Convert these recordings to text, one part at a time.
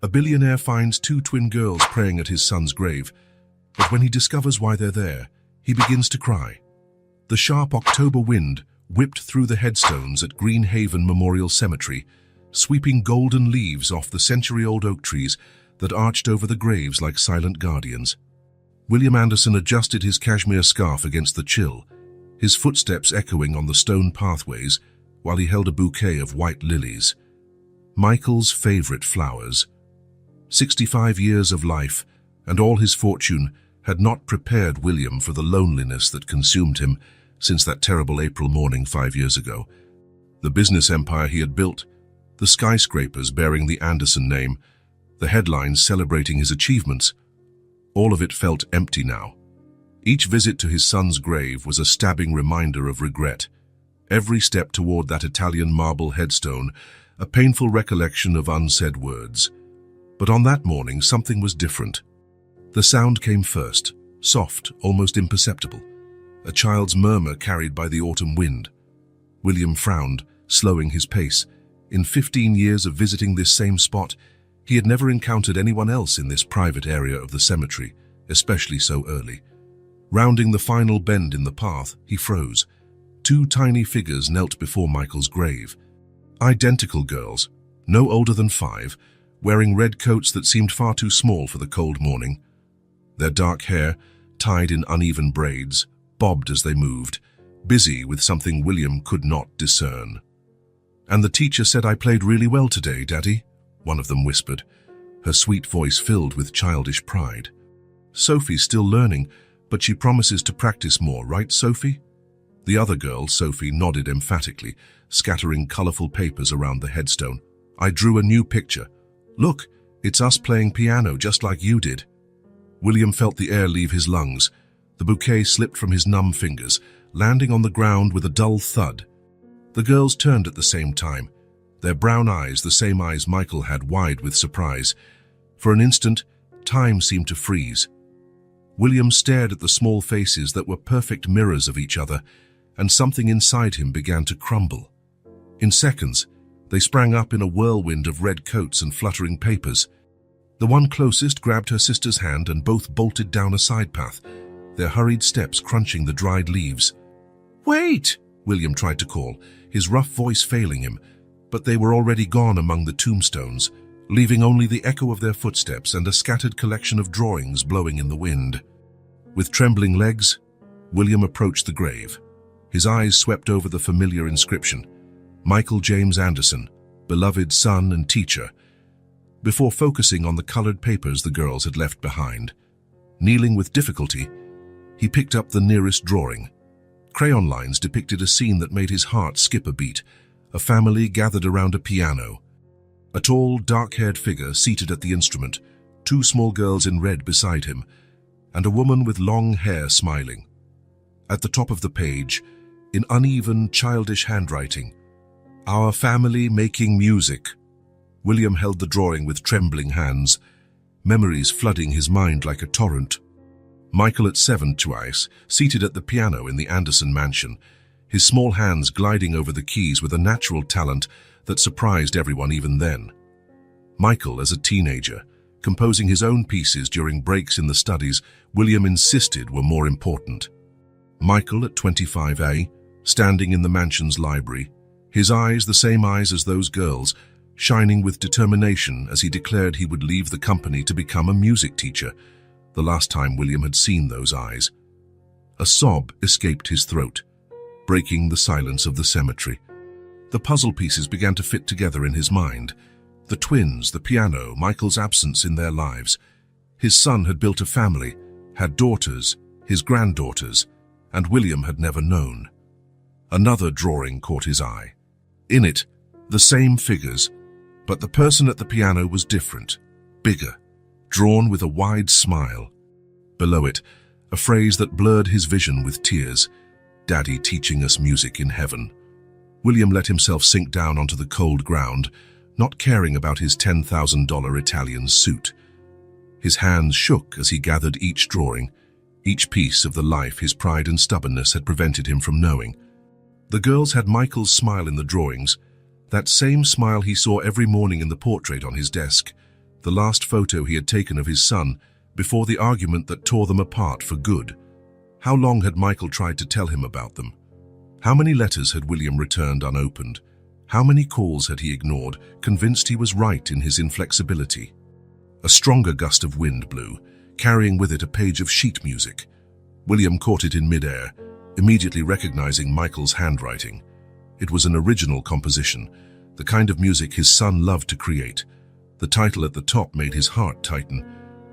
A billionaire finds two twin girls praying at his son's grave, but when he discovers why they're there, he begins to cry. The sharp October wind whipped through the headstones at Green Haven Memorial Cemetery, sweeping golden leaves off the century-old oak trees that arched over the graves like silent guardians. William Anderson adjusted his cashmere scarf against the chill, his footsteps echoing on the stone pathways while he held a bouquet of white lilies, Michael's favorite flowers. 65 years of life and all his fortune had not prepared William for the loneliness that consumed him since that terrible April morning 5 years ago. The business empire he had built, the skyscrapers bearing the Anderson name, the headlines celebrating his achievements, all of it felt empty now. Each visit to his son's grave was a stabbing reminder of regret. Every step toward that Italian marble headstone, a painful recollection of unsaid words. But on that morning, something was different. The sound came first, soft, almost imperceptible. A child's murmur carried by the autumn wind. William frowned, slowing his pace. In 15 years of visiting this same spot, he had never encountered anyone else in this private area of the cemetery, especially so early. Rounding the final bend in the path, he froze. Two tiny figures knelt before Michael's grave. Identical girls, no older than 5, wearing red coats that seemed far too small for the cold morning. Their dark hair, tied in uneven braids, bobbed as they moved, busy with something William could not discern. "And the teacher said I played really well today, Daddy," one of them whispered, her sweet voice filled with childish pride. "Sophie's still learning, but she promises to practice more, right, Sophie?" The other girl, Sophie, nodded emphatically, scattering colorful papers around the headstone. "I drew a new picture. Look, it's us playing piano just like you did." William felt the air leave his lungs. The bouquet slipped from his numb fingers, landing on the ground with a dull thud. The girls turned at the same time, their brown eyes the same eyes Michael had, wide with surprise. For an instant, time seemed to freeze. William stared at the small faces that were perfect mirrors of each other, and something inside him began to crumble. In seconds, they sprang up in a whirlwind of red coats and fluttering papers. The one closest grabbed her sister's hand and both bolted down a side path, their hurried steps crunching the dried leaves. "Wait!" William tried to call, his rough voice failing him, but they were already gone among the tombstones, leaving only the echo of their footsteps and a scattered collection of drawings blowing in the wind. With trembling legs, William approached the grave. His eyes swept over the familiar inscription, "Michael James Anderson, beloved son and teacher," before focusing on the colored papers the girls had left behind. Kneeling with difficulty, he picked up the nearest drawing. Crayon lines depicted a scene that made his heart skip a beat, a family gathered around a piano. A tall, dark-haired figure seated at the instrument, 2 small girls in red beside him, and a woman with long hair smiling. At the top of the page, in uneven, childish handwriting, "Our family making music." William held the drawing with trembling hands, memories flooding his mind like a torrent. Michael at 7 twice, seated at the piano in the Anderson mansion, his small hands gliding over the keys with a natural talent that surprised everyone even then. Michael as a teenager, composing his own pieces during breaks in the studies William insisted were more important. Michael at 25A, standing in the mansion's library, his eyes the same eyes as those girls, shining with determination as he declared he would leave the company to become a music teacher, the last time William had seen those eyes. A sob escaped his throat, breaking the silence of the cemetery. The puzzle pieces began to fit together in his mind. The twins, the piano, Michael's absence in their lives. His son had built a family, had daughters, his granddaughters, and William had never known. Another drawing caught his eye. In it, the same figures, but the person at the piano was different, bigger, drawn with a wide smile. Below it, a phrase that blurred his vision with tears, "Daddy teaching us music in heaven." William let himself sink down onto the cold ground, not caring about his $10,000 Italian suit. His hands shook as he gathered each drawing, each piece of the life his pride and stubbornness had prevented him from knowing. The girls had Michael's smile in the drawings, that same smile he saw every morning in the portrait on his desk, the last photo he had taken of his son before the argument that tore them apart for good. How long had Michael tried to tell him about them? How many letters had William returned unopened? How many calls had he ignored, convinced he was right in his inflexibility? A stronger gust of wind blew, carrying with it a page of sheet music. William caught it in midair, immediately recognizing Michael's handwriting. It was an original composition, the kind of music his son loved to create. The title at the top made his heart tighten.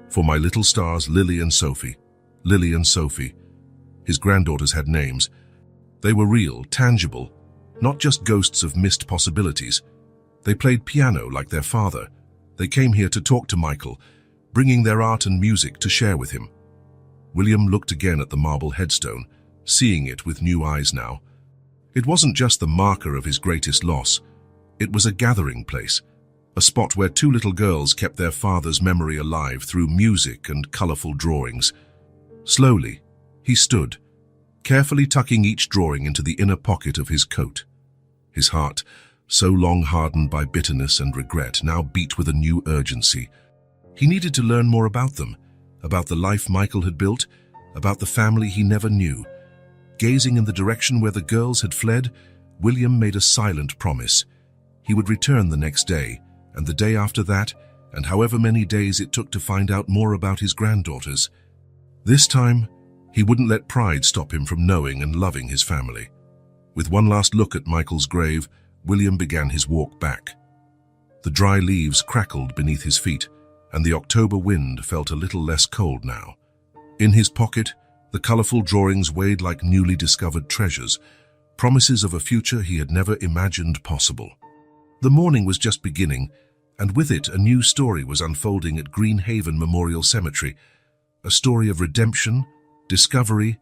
For my little stars, Lily and Sophie. Lily and Sophie. His granddaughters had names. They were real, tangible, not just ghosts of missed possibilities. They played piano like their father. They came here to talk to Michael, bringing their art and music to share with him. William looked again at the marble headstone, seeing it with new eyes now. It wasn't just the marker of his greatest loss. It was a gathering place, a spot where two little girls kept their father's memory alive through music and colorful drawings. Slowly, he stood, carefully tucking each drawing into the inner pocket of his coat. His heart, so long hardened by bitterness and regret, now beat with a new urgency. He needed to learn more about them, about the life Michael had built, about the family he never knew. Gazing in the direction where the girls had fled, William made a silent promise. He would return the next day, and the day after that, and however many days it took to find out more about his granddaughters. This time, he wouldn't let pride stop him from knowing and loving his family. With one last look at Michael's grave, William began his walk back. The dry leaves crackled beneath his feet, and the October wind felt a little less cold now. In his pocket, the colorful drawings weighed like newly discovered treasures, promises of a future he had never imagined possible. The morning was just beginning, and with it a new story was unfolding at Green Haven Memorial Cemetery, a story of redemption, discovery,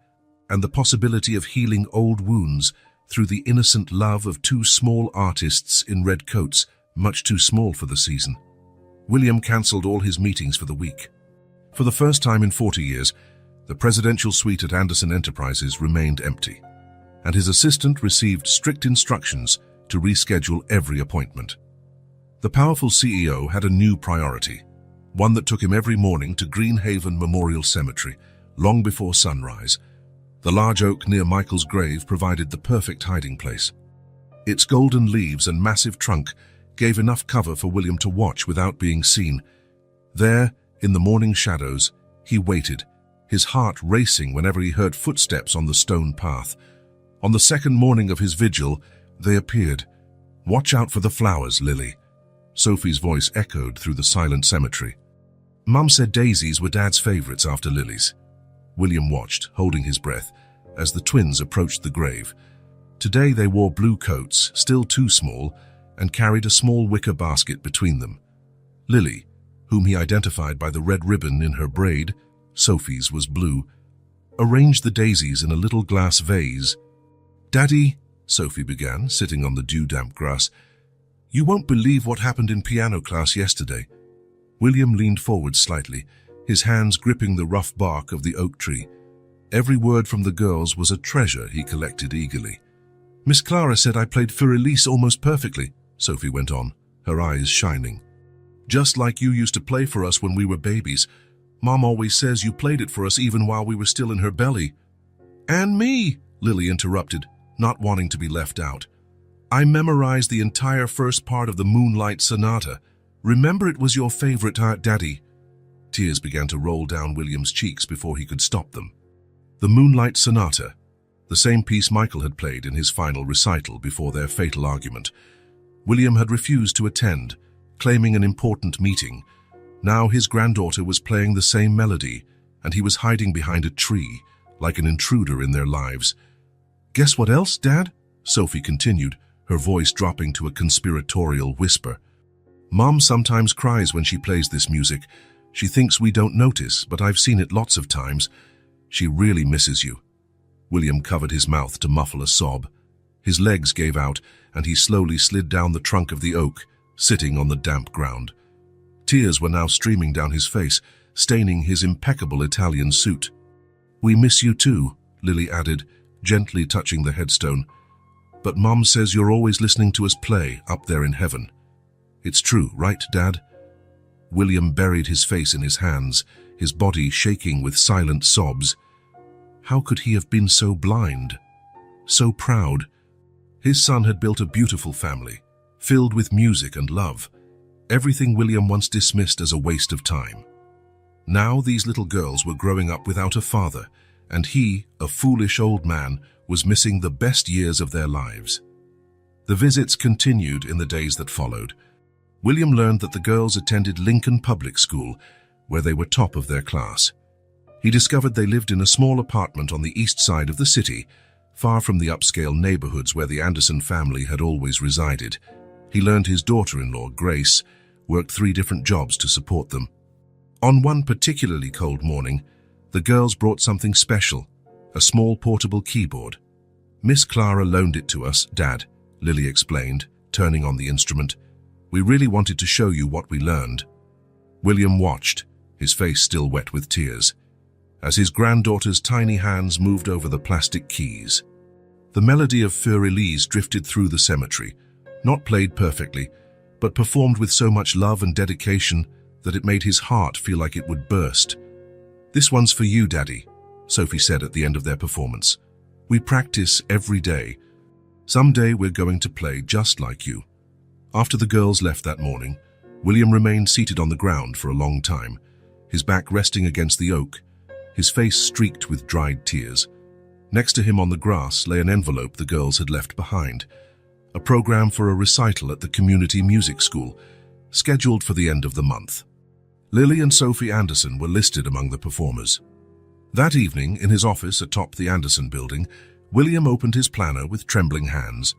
and the possibility of healing old wounds through the innocent love of two small artists in red coats, much too small for the season. William cancelled all his meetings for the week. For the first time in 40 years, the presidential suite at Anderson Enterprises remained empty, and his assistant received strict instructions to reschedule every appointment. The powerful CEO had a new priority, one that took him every morning to Green Haven Memorial Cemetery, long before sunrise. The large oak near Michael's grave provided the perfect hiding place. Its golden leaves and massive trunk gave enough cover for William to watch without being seen. There, in the morning shadows, he waited, his heart racing whenever he heard footsteps on the stone path. On the second morning of his vigil, they appeared. "Watch out for the flowers, Lily." Sophie's voice echoed through the silent cemetery. Mum said daisies were Dad's favorites after lilies. William watched, holding his breath, as the twins approached the grave. Today they wore blue coats, still too small, and carried a small wicker basket between them. Lily, whom he identified by the red ribbon in her braid, Sophie's was blue, arranged the daisies in a little glass vase. "Daddy," Sophie began, sitting on the dew-damp grass, "you won't believe what happened in piano class yesterday." William leaned forward slightly, his hands gripping the rough bark of the oak tree. Every word from the girls was a treasure he collected eagerly. "Miss Clara said I played Fur-Elise almost perfectly," Sophie went on, her eyes shining. "Just like you used to play for us when we were babies. Mom always says you played it for us even while we were still in her belly." "And me," Lily interrupted, not wanting to be left out. "I memorized the entire first part of the Moonlight Sonata. Remember it was your favorite, Daddy." Tears began to roll down William's cheeks before he could stop them. The Moonlight Sonata, the same piece Michael had played in his final recital before their fatal argument. William had refused to attend, claiming an important meeting. Now his granddaughter was playing the same melody, and he was hiding behind a tree, like an intruder in their lives. "Guess what else, Dad?" Sophie continued, her voice dropping to a conspiratorial whisper. "Mom sometimes cries when she plays this music. She thinks we don't notice, but I've seen it lots of times. She really misses you." William covered his mouth to muffle a sob. His legs gave out, and he slowly slid down the trunk of the oak, sitting on the damp ground. Tears were now streaming down his face, staining his impeccable Italian suit. "We miss you too," Lily added, gently touching the headstone. "But Mom says you're always listening to us play up there in heaven. It's true, right, Dad?" William buried his face in his hands, his body shaking with silent sobs. How could he have been so blind? So proud. His son had built a beautiful family, filled with music and love. Everything William once dismissed as a waste of time. Now these little girls were growing up without a father, and he, a foolish old man, was missing the best years of their lives. The visits continued in the days that followed. William learned that the girls attended Lincoln Public School, where they were top of their class. He discovered they lived in a small apartment on the east side of the city, far from the upscale neighborhoods where the Anderson family had always resided. He learned his daughter-in-law, Grace, worked 3 different jobs to support them. On one particularly cold morning, the girls brought something special, a small portable keyboard. "Miss Clara loaned it to us, Dad," Lily explained, turning on the instrument. "We really wanted to show you what we learned." William watched, his face still wet with tears, as his granddaughter's tiny hands moved over the plastic keys. The melody of Fur Elise drifted through the cemetery, not played perfectly, but performed with so much love and dedication that it made his heart feel like it would burst. "This one's for you, Daddy," Sophie said at the end of their performance. "We practice every day. Someday we're going to play just like you." After the girls left that morning, William remained seated on the ground for a long time, his back resting against the oak, his face streaked with dried tears. Next to him on the grass lay an envelope the girls had left behind, a program for a recital at the community music school, scheduled for the end of the month. Lily and Sophie Anderson were listed among the performers. That evening, in his office atop the Anderson building, William opened his planner with trembling hands.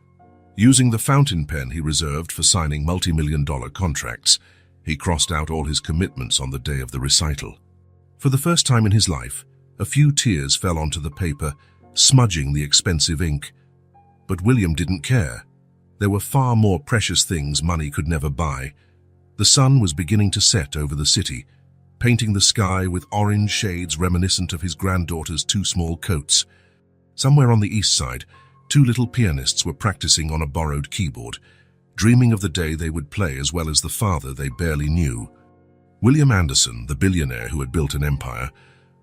Using the fountain pen he reserved for signing multi-million-dollar contracts, he crossed out all his commitments on the day of the recital. For the first time in his life, a few tears fell onto the paper, smudging the expensive ink. But William didn't care. There were far more precious things money could never buy. The sun was beginning to set over the city, painting the sky with orange shades reminiscent of his granddaughter's 2 small coats. Somewhere on the east side, 2 little pianists were practicing on a borrowed keyboard, dreaming of the day they would play as well as the father they barely knew. William Anderson, the billionaire who had built an empire,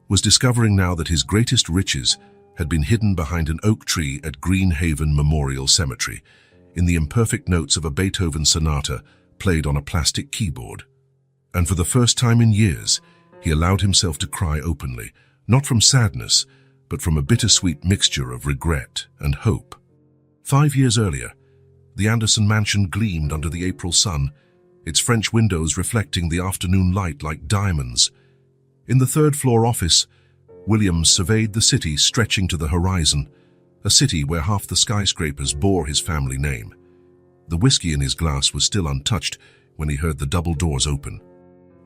was discovering now that his greatest riches had been hidden behind an oak tree at Green Haven Memorial Cemetery, in the imperfect notes of a Beethoven sonata played on a plastic keyboard. And for the first time in years, he allowed himself to cry openly, not from sadness, but from a bittersweet mixture of regret and hope. 5 years earlier, the Anderson mansion gleamed under the April sun, its French windows reflecting the afternoon light like diamonds. In the 3rd-floor office, William surveyed the city stretching to the horizon, a city where half the skyscrapers bore his family name. The whiskey in his glass was still untouched when he heard the double doors open.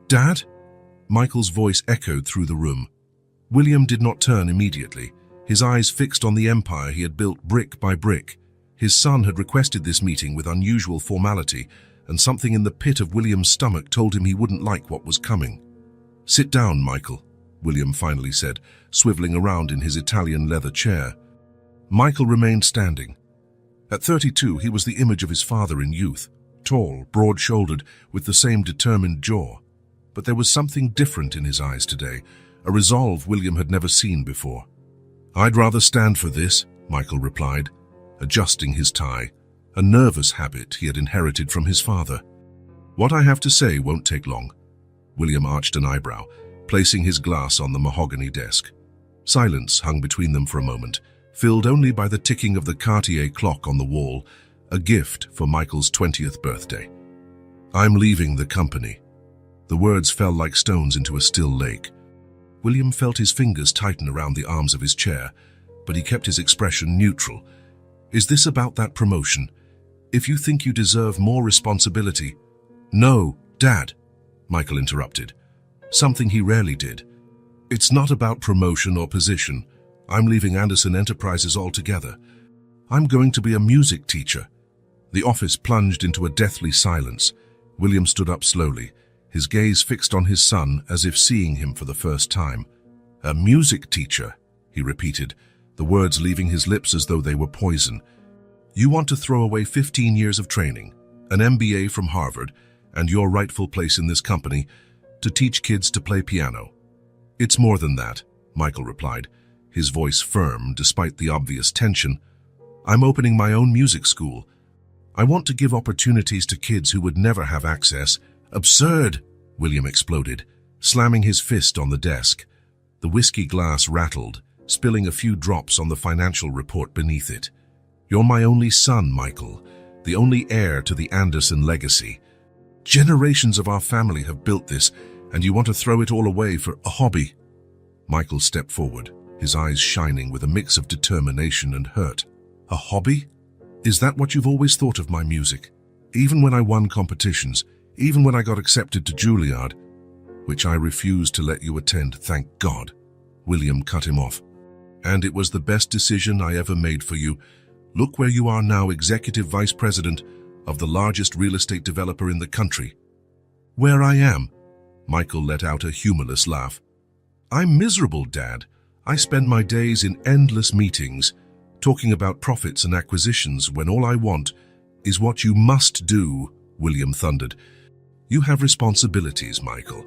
"Dad?" Michael's voice echoed through the room. William did not turn immediately, his eyes fixed on the empire he had built brick by brick. His son had requested this meeting with unusual formality, and something in the pit of William's stomach told him he wouldn't like what was coming. "Sit down, Michael," William finally said, swiveling around in his Italian leather chair. Michael remained standing. At 32, he was the image of his father in youth, tall, broad-shouldered, with the same determined jaw. But there was something different in his eyes today, a resolve William had never seen before. "I'd rather stand for this," Michael replied, adjusting his tie, a nervous habit he had inherited from his father. "What I have to say won't take long." William arched an eyebrow, placing his glass on the mahogany desk. Silence hung between them for a moment, filled only by the ticking of the Cartier clock on the wall, a gift for Michael's 20th birthday. "I'm leaving the company." The words fell like stones into a still lake. William felt his fingers tighten around the arms of his chair, but he kept his expression neutral. "Is this about that promotion? If you think you deserve more responsibility—" "No, Dad," Michael interrupted, something he rarely did. "It's not about promotion or position. I'm leaving Anderson Enterprises altogether. I'm going to be a music teacher." The office plunged into a deathly silence. William stood up slowly, his gaze fixed on his son as if seeing him for the first time. "A music teacher," he repeated, the words leaving his lips as though they were poison. "You want to throw away 15 years of training, an MBA from Harvard, and your rightful place in this company to teach kids to play piano." "It's more than that," Michael replied, his voice firm despite the obvious tension. "I'm opening my own music school. I want to give opportunities to kids who would never have access." "Absurd!" William exploded, slamming his fist on the desk. The whiskey glass rattled, spilling a few drops on the financial report beneath it. "You're my only son, Michael, the only heir to the Anderson legacy. Generations of our family have built this, and you want to throw it all away for a hobby?" Michael stepped forward, his eyes shining with a mix of determination and hurt. "A hobby? Is that what you've always thought of my music? Even when I won competitions, even when I got accepted to Juilliard, which I refused to let you attend, thank God." William cut him off. "And it was the best decision I ever made for you. Look where you are now, executive vice president of the largest real estate developer in the country." "Where I am?" Michael let out a humorless laugh. "I'm miserable, Dad. I spend my days in endless meetings, talking about profits and acquisitions when all I want is what you must do," William thundered. "You have responsibilities, Michael.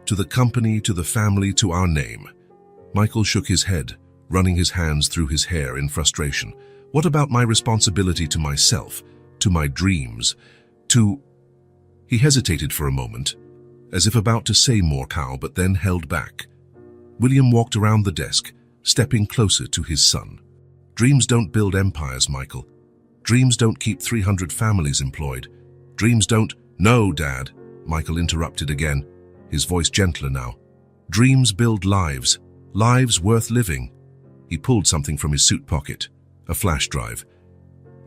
To the company, to the family, to our name." Michael shook his head, running his hands through his hair in frustration. "What about my responsibility to myself, to my dreams, to—" He hesitated for a moment, as if about to say more, but then held back. William walked around the desk, stepping closer to his son. "Dreams don't build empires, Michael. Dreams don't keep 300 families employed. Dreams don't—" "No, Dad," Michael interrupted again, his voice gentler now. "Dreams build lives, lives worth living." He pulled something from his suit pocket, a flash drive.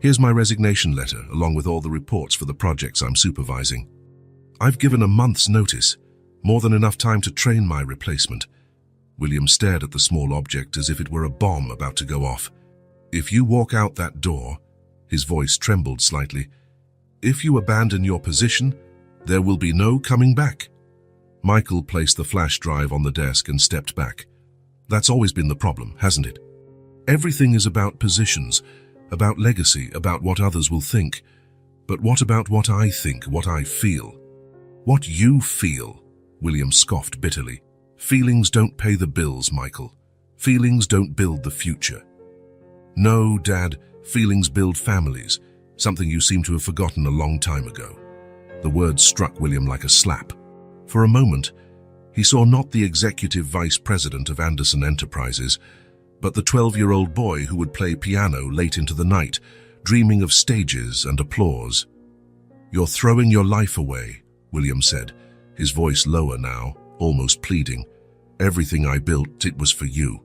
"Here's my resignation letter, along with all the reports for the projects I'm supervising. I've given a month's notice, more than enough time to train my replacement." William stared at the small object as if it were a bomb about to go off. "If you walk out that door," his voice trembled slightly, "if you abandon your position, there will be no coming back." Michael placed the flash drive on the desk and stepped back. "That's always been the problem, hasn't it? Everything is about positions, about legacy, about what others will think. But what about what I think, what I feel?" "What you feel," William scoffed bitterly. "Feelings don't pay the bills, Michael. Feelings don't build the future." "No, Dad, feelings build families, something you seem to have forgotten a long time ago." The words struck William like a slap. For a moment, he saw not the executive vice president of Anderson Enterprises, but the 12-year-old boy who would play piano late into the night, dreaming of stages and applause. "You're throwing your life away," William said, his voice lower now, almost pleading. "Everything I built, it was for you."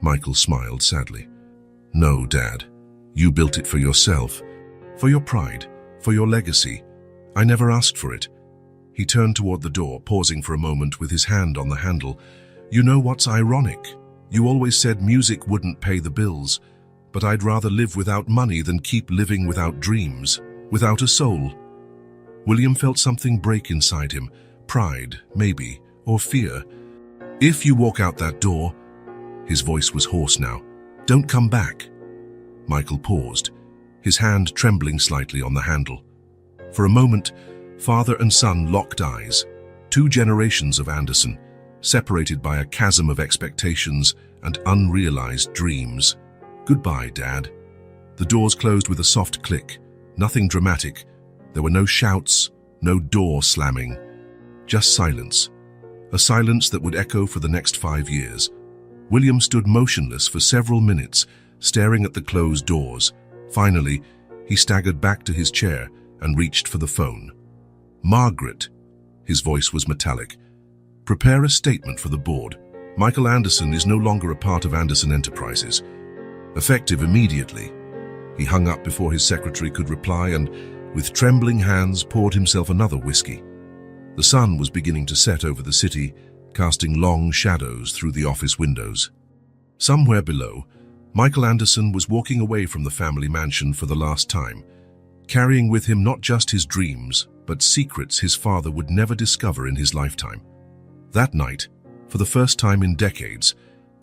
Michael smiled sadly. "No, Dad. You built it for yourself, for your pride, for your legacy. I never asked for it." He turned toward the door, pausing for a moment with his hand on the handle. "You know what's ironic? You always said music wouldn't pay the bills, but I'd rather live without money than keep living without dreams, without a soul." William felt something break inside him, pride, maybe, or fear. "If you walk out that door," his voice was hoarse now, "don't come back." Michael paused, his hand trembling slightly on the handle. For a moment, father and son locked eyes, 2 generations of Anderson, separated by a chasm of expectations and unrealized dreams. "Goodbye, Dad." The doors closed with a soft click, nothing dramatic. There were no shouts, no door slamming, just silence. A silence that would echo for the next 5 years. William stood motionless for several minutes, staring at the closed doors. Finally, he staggered back to his chair and reached for the phone. "Margaret," his voice was metallic, "prepare a statement for the board. Michael Anderson is no longer a part of Anderson Enterprises. Effective immediately." He hung up before his secretary could reply and, with trembling hands, poured himself another whiskey. The sun was beginning to set over the city, casting long shadows through the office windows. Somewhere below, Michael Anderson was walking away from the family mansion for the last time, carrying with him not just his dreams, but secrets his father would never discover in his lifetime. That night, for the first time in decades,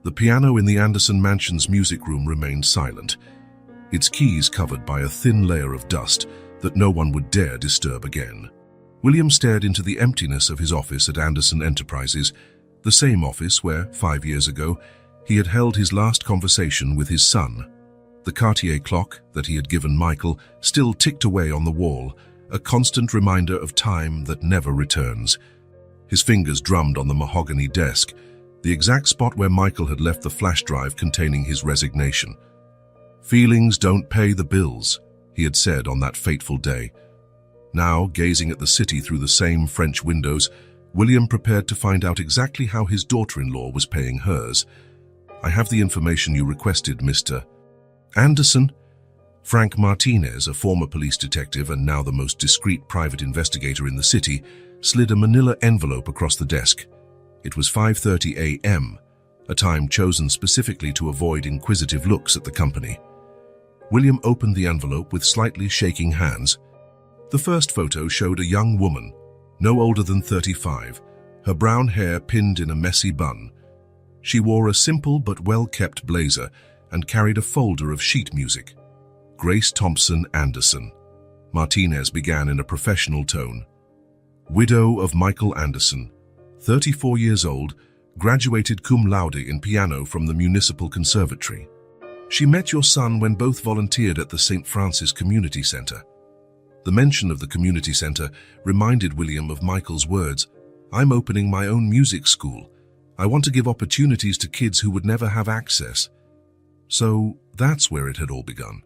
the piano in the Anderson mansion's music room remained silent, its keys covered by a thin layer of dust that no one would dare disturb again. William stared into the emptiness of his office at Anderson Enterprises, the same office where, 5 years ago, he had held his last conversation with his son. The Cartier clock that he had given Michael still ticked away on the wall, a constant reminder of time that never returns. His fingers drummed on the mahogany desk, the exact spot where Michael had left the flash drive containing his resignation. "Feelings don't pay the bills," he had said on that fateful day. Now, gazing at the city through the same French windows, William prepared to find out exactly how his daughter-in-law was paying hers. "I have the information you requested, Mr. Anderson." Frank Martinez, a former police detective and now the most discreet private investigator in the city, slid a manila envelope across the desk. It was 5:30 a.m., a time chosen specifically to avoid inquisitive looks at the company. William opened the envelope with slightly shaking hands. The first photo showed a young woman, no older than 35, her brown hair pinned in a messy bun. She wore a simple but well-kept blazer and carried a folder of sheet music. "Grace Thompson Anderson," Martinez began in a professional tone. "Widow of Michael Anderson, 34 years old, graduated cum laude in piano from the Municipal Conservatory. She met your son when both volunteered at the St. Francis Community Center." The mention of the community center reminded William of Michael's words, "I'm opening my own music school. I want to give opportunities to kids who would never have access." So that's where it had all begun.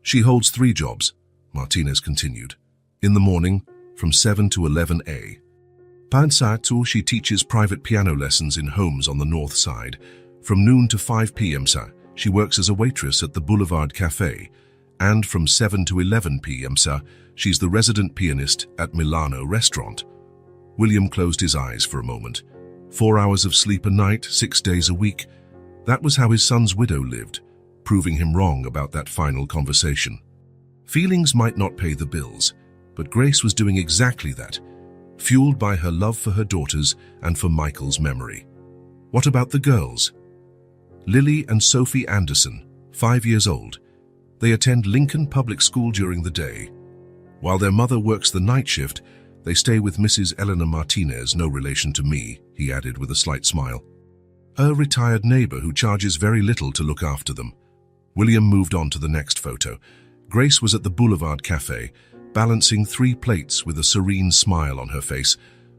"She holds 3 jobs," Martinez continued. "In the morning, from 7 to 11 a. Pansatu, she teaches private piano lessons in homes on the north side. From noon to 5 p.m. She works as a waitress at the Boulevard Cafe. And from 7 to 11 p.m. She's the resident pianist at Milano Restaurant." William closed his eyes for a moment. 4 hours of sleep a night, 6 days a week. That was how his son's widow lived, proving him wrong about that final conversation. Feelings might not pay the bills, but Grace was doing exactly that, fueled by her love for her daughters and for Michael's memory. What about the girls? Lily and Sophie Anderson, 5 years old. They attend Lincoln Public School during the day. While their mother works the night shift, they stay with Mrs. Eleanor Martinez, no relation to me, he added with a slight smile. A retired neighbor who charges very little to look after them. William moved on to the next photo. Grace was at the Boulevard Cafe, balancing 3 plates with a serene smile on her face.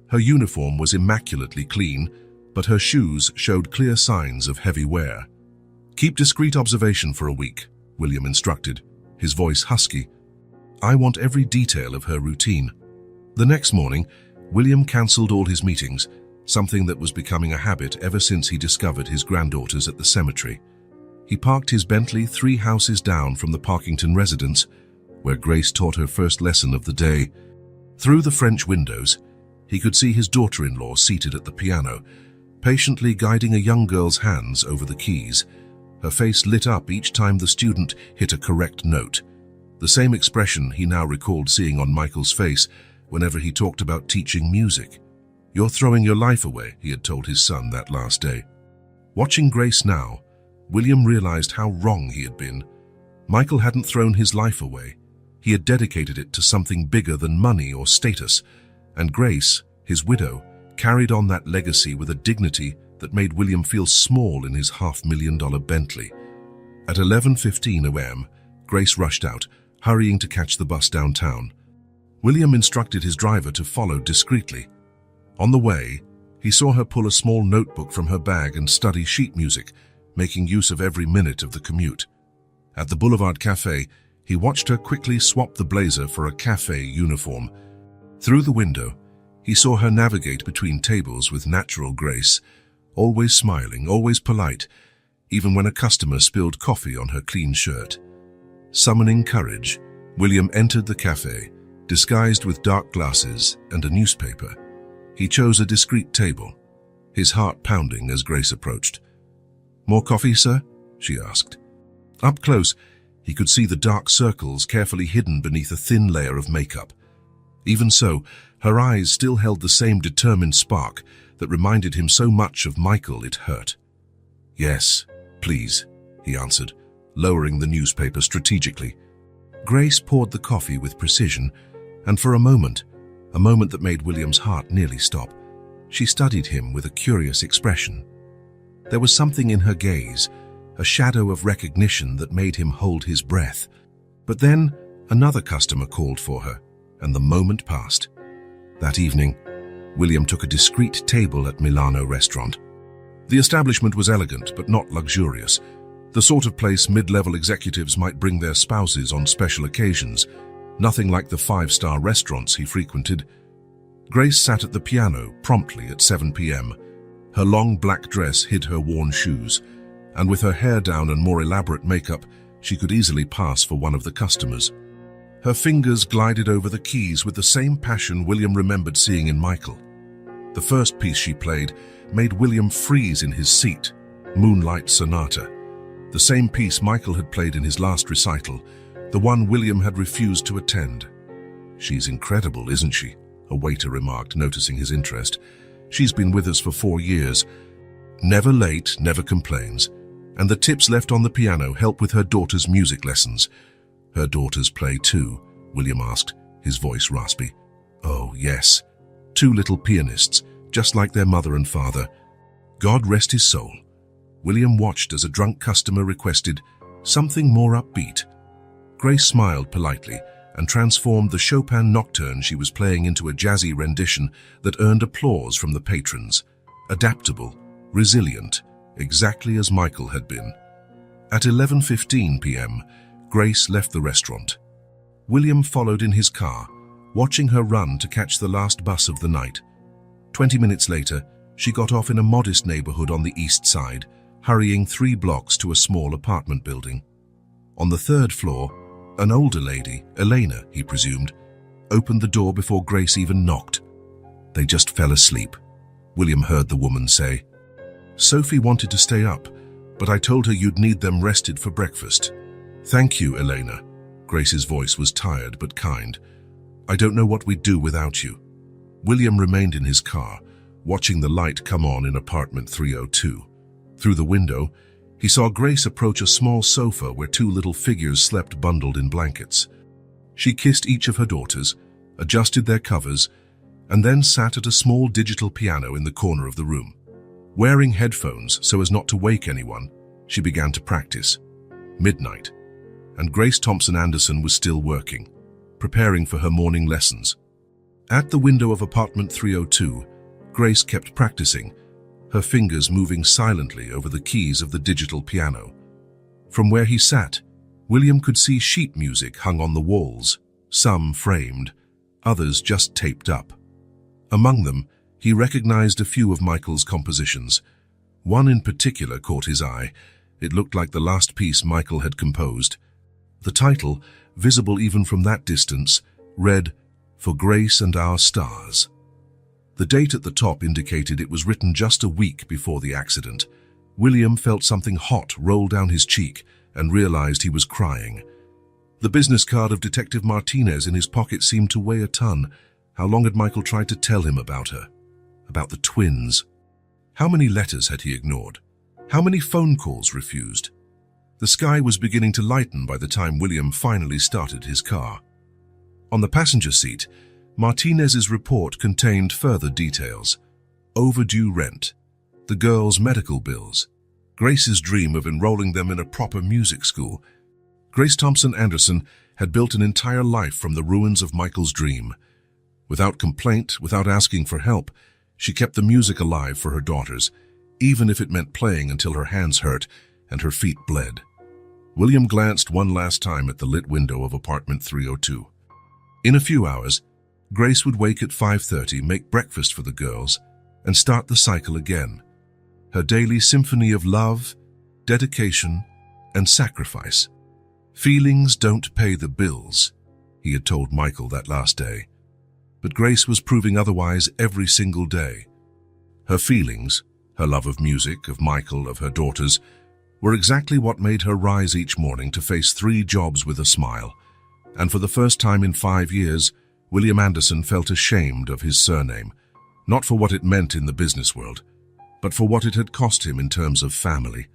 Her uniform was immaculately clean, but her shoes showed clear signs of heavy wear. "Keep discreet observation for a week," William instructed, his voice husky. "I want every detail of her routine." The next morning, William cancelled all his meetings, something that was becoming a habit ever since he discovered his granddaughters at the cemetery. He parked his Bentley 3 houses down from the Parkington residence, where Grace taught her first lesson of the day. Through the French windows, he could see his daughter-in-law seated at the piano, patiently guiding a young girl's hands over the keys. Her face lit up each time the student hit a correct note. The same expression he now recalled seeing on Michael's face whenever he talked about teaching music. "You're throwing your life away," he had told his son that last day. Watching Grace now, William realized how wrong he had been. Michael hadn't thrown his life away. He had dedicated it to something bigger than money or status, and Grace, his widow, carried on that legacy with a dignity that made William feel small in his $500,000 Bentley. At 11:15 a.m., Grace rushed out, hurrying to catch the bus downtown. William instructed his driver to follow discreetly. On the way, he saw her pull a small notebook from her bag and study sheet music, making use of every minute of the commute. At the Boulevard Cafe, he watched her quickly swap the blazer for a cafe uniform. Through the window, he saw her navigate between tables with natural grace, always smiling, always polite, even when a customer spilled coffee on her clean shirt. Summoning courage, William entered the cafe, disguised with dark glasses and a newspaper. He chose a discreet table, his heart pounding as Grace approached. "More coffee, sir?" she asked. Up close, he could see the dark circles carefully hidden beneath a thin layer of makeup. Even so, her eyes still held the same determined spark that reminded him so much of Michael it hurt. "Yes, please," he answered, lowering the newspaper strategically. Grace poured the coffee with precision, and for a moment, a moment that made William's heart nearly stop. She studied him with a curious expression. There was something in her gaze, a shadow of recognition that made him hold his breath. But then another customer called for her, and the moment passed. That evening, William took a discreet table at Milano restaurant. The establishment was elegant but not luxurious, the sort of place mid-level executives might bring their spouses on special occasions, nothing like the five-star restaurants he frequented. Grace sat at the piano promptly at 7 p.m. Her long black dress hid her worn shoes, and with her hair down and more elaborate makeup, she could easily pass for one of the customers. Her fingers glided over the keys with the same passion William remembered seeing in Michael. The first piece she played made William freeze in his seat, Moonlight Sonata. The same piece Michael had played in his last recital, the one William had refused to attend. "She's incredible, isn't she?" a waiter remarked, noticing his interest. "She's been with us for 4 years. Never late, never complains. And the tips left on the piano help with her daughter's music lessons." "Her daughters play too?" William asked, his voice raspy. "Oh, yes. 2 little pianists, just like their mother and father. God rest his soul." William watched as a drunk customer requested something more upbeat. Grace smiled politely and transformed the Chopin nocturne she was playing into a jazzy rendition that earned applause from the patrons. Adaptable, resilient, exactly as Michael had been. At 11:15 p.m., Grace left the restaurant. William followed in his car, watching her run to catch the last bus of the night. 20 minutes later, she got off in a modest neighborhood on the east side, hurrying 3 blocks to a small apartment building. On the 3rd floor, an older lady, Elena, he presumed, opened the door before Grace even knocked. "They just fell asleep," William heard the woman say. "Sophie wanted to stay up, but I told her you'd need them rested for breakfast." "Thank you, Elena." Grace's voice was tired but kind. "I don't know what we'd do without you." William remained in his car, watching the light come on in apartment 302. Through the window, he saw Grace approach a small sofa where 2 little figures slept bundled in blankets. She kissed each of her daughters, adjusted their covers, and then sat at a small digital piano in the corner of the room. Wearing headphones so as not to wake anyone, she began to practice. Midnight, and Grace Thompson Anderson was still working, preparing for her morning lessons. At the window of apartment 302, Grace kept practicing, her fingers moving silently over the keys of the digital piano. From where he sat, William could see sheet music hung on the walls, some framed, others just taped up. Among them, he recognized a few of Michael's compositions. One in particular caught his eye. It looked like the last piece Michael had composed. The title, visible even from that distance, read, "For Grace and Our Stars." The date at the top indicated it was written just a week before the accident. William felt something hot roll down his cheek and realized he was crying. The business card of Detective Martinez in his pocket seemed to weigh a ton. How long had Michael tried to tell him about her? About the twins? How many letters had he ignored? How many phone calls refused? The sky was beginning to lighten by the time William finally started his car. On the passenger seat, Martinez's report contained further details. Overdue rent, the girls' medical bills, Grace's dream of enrolling them in a proper music school. Grace Thompson Anderson had built an entire life from the ruins of Michael's dream. Without complaint, without asking for help, she kept the music alive for her daughters, even if it meant playing until her hands hurt and her feet bled. William glanced one last time at the lit window of apartment 302. In a few hours, Grace would wake at 5:30, make breakfast for the girls, and start the cycle again. Her daily symphony of love, dedication, and sacrifice. "Feelings don't pay the bills," he had told Michael that last day. But Grace was proving otherwise every single day. Her feelings, her love of music, of Michael, of her daughters, were exactly what made her rise each morning to face 3 jobs with a smile. And for the first time in 5 years, William Anderson felt ashamed of his surname, not for what it meant in the business world, but for what it had cost him in terms of family.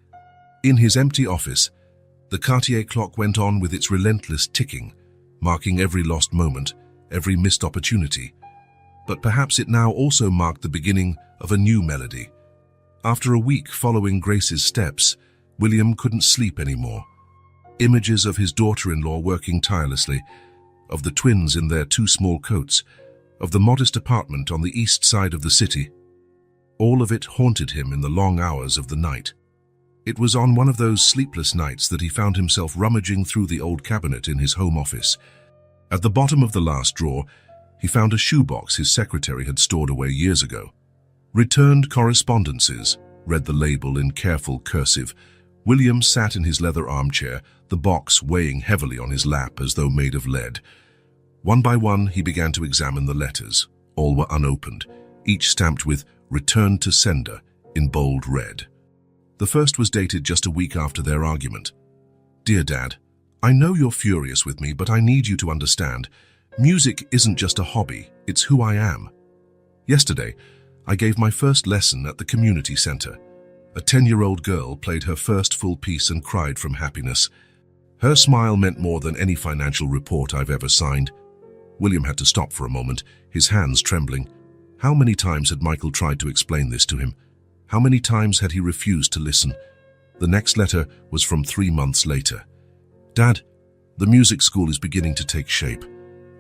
In his empty office, the Cartier clock went on with its relentless ticking, marking every lost moment, every missed opportunity. but perhaps it now also marked the beginning of a new melody. After a week following Grace's steps, William couldn't sleep anymore. Images of his daughter-in-law working tirelessly, of the twins in their two small coats, of the modest apartment on the east side of the city. All of it haunted him in the long hours of the night. It was on one of those sleepless nights that he found himself rummaging through the old cabinet in his home office. At the bottom of the last drawer, he found a shoebox his secretary had stored away years ago. "Returned correspondences," read the label in careful cursive. William sat in his leather armchair, the box weighing heavily on his lap as though made of lead. One by one, he began to examine the letters. All were unopened, each stamped with "Returned to sender" in bold red. The first was dated just a week after their argument. "Dear Dad, I know you're furious with me, but I need you to understand. Music isn't just a hobby, it's who I am. Yesterday, I gave my first lesson at the community center. A 10-year-old girl played her first full piece and cried from happiness. Her smile meant more than any financial report I've ever signed." William had to stop for a moment, his hands trembling. How many times had Michael tried to explain this to him? How many times had he refused to listen? The next letter was from 3 months later. "Dad, the music school is beginning to take shape.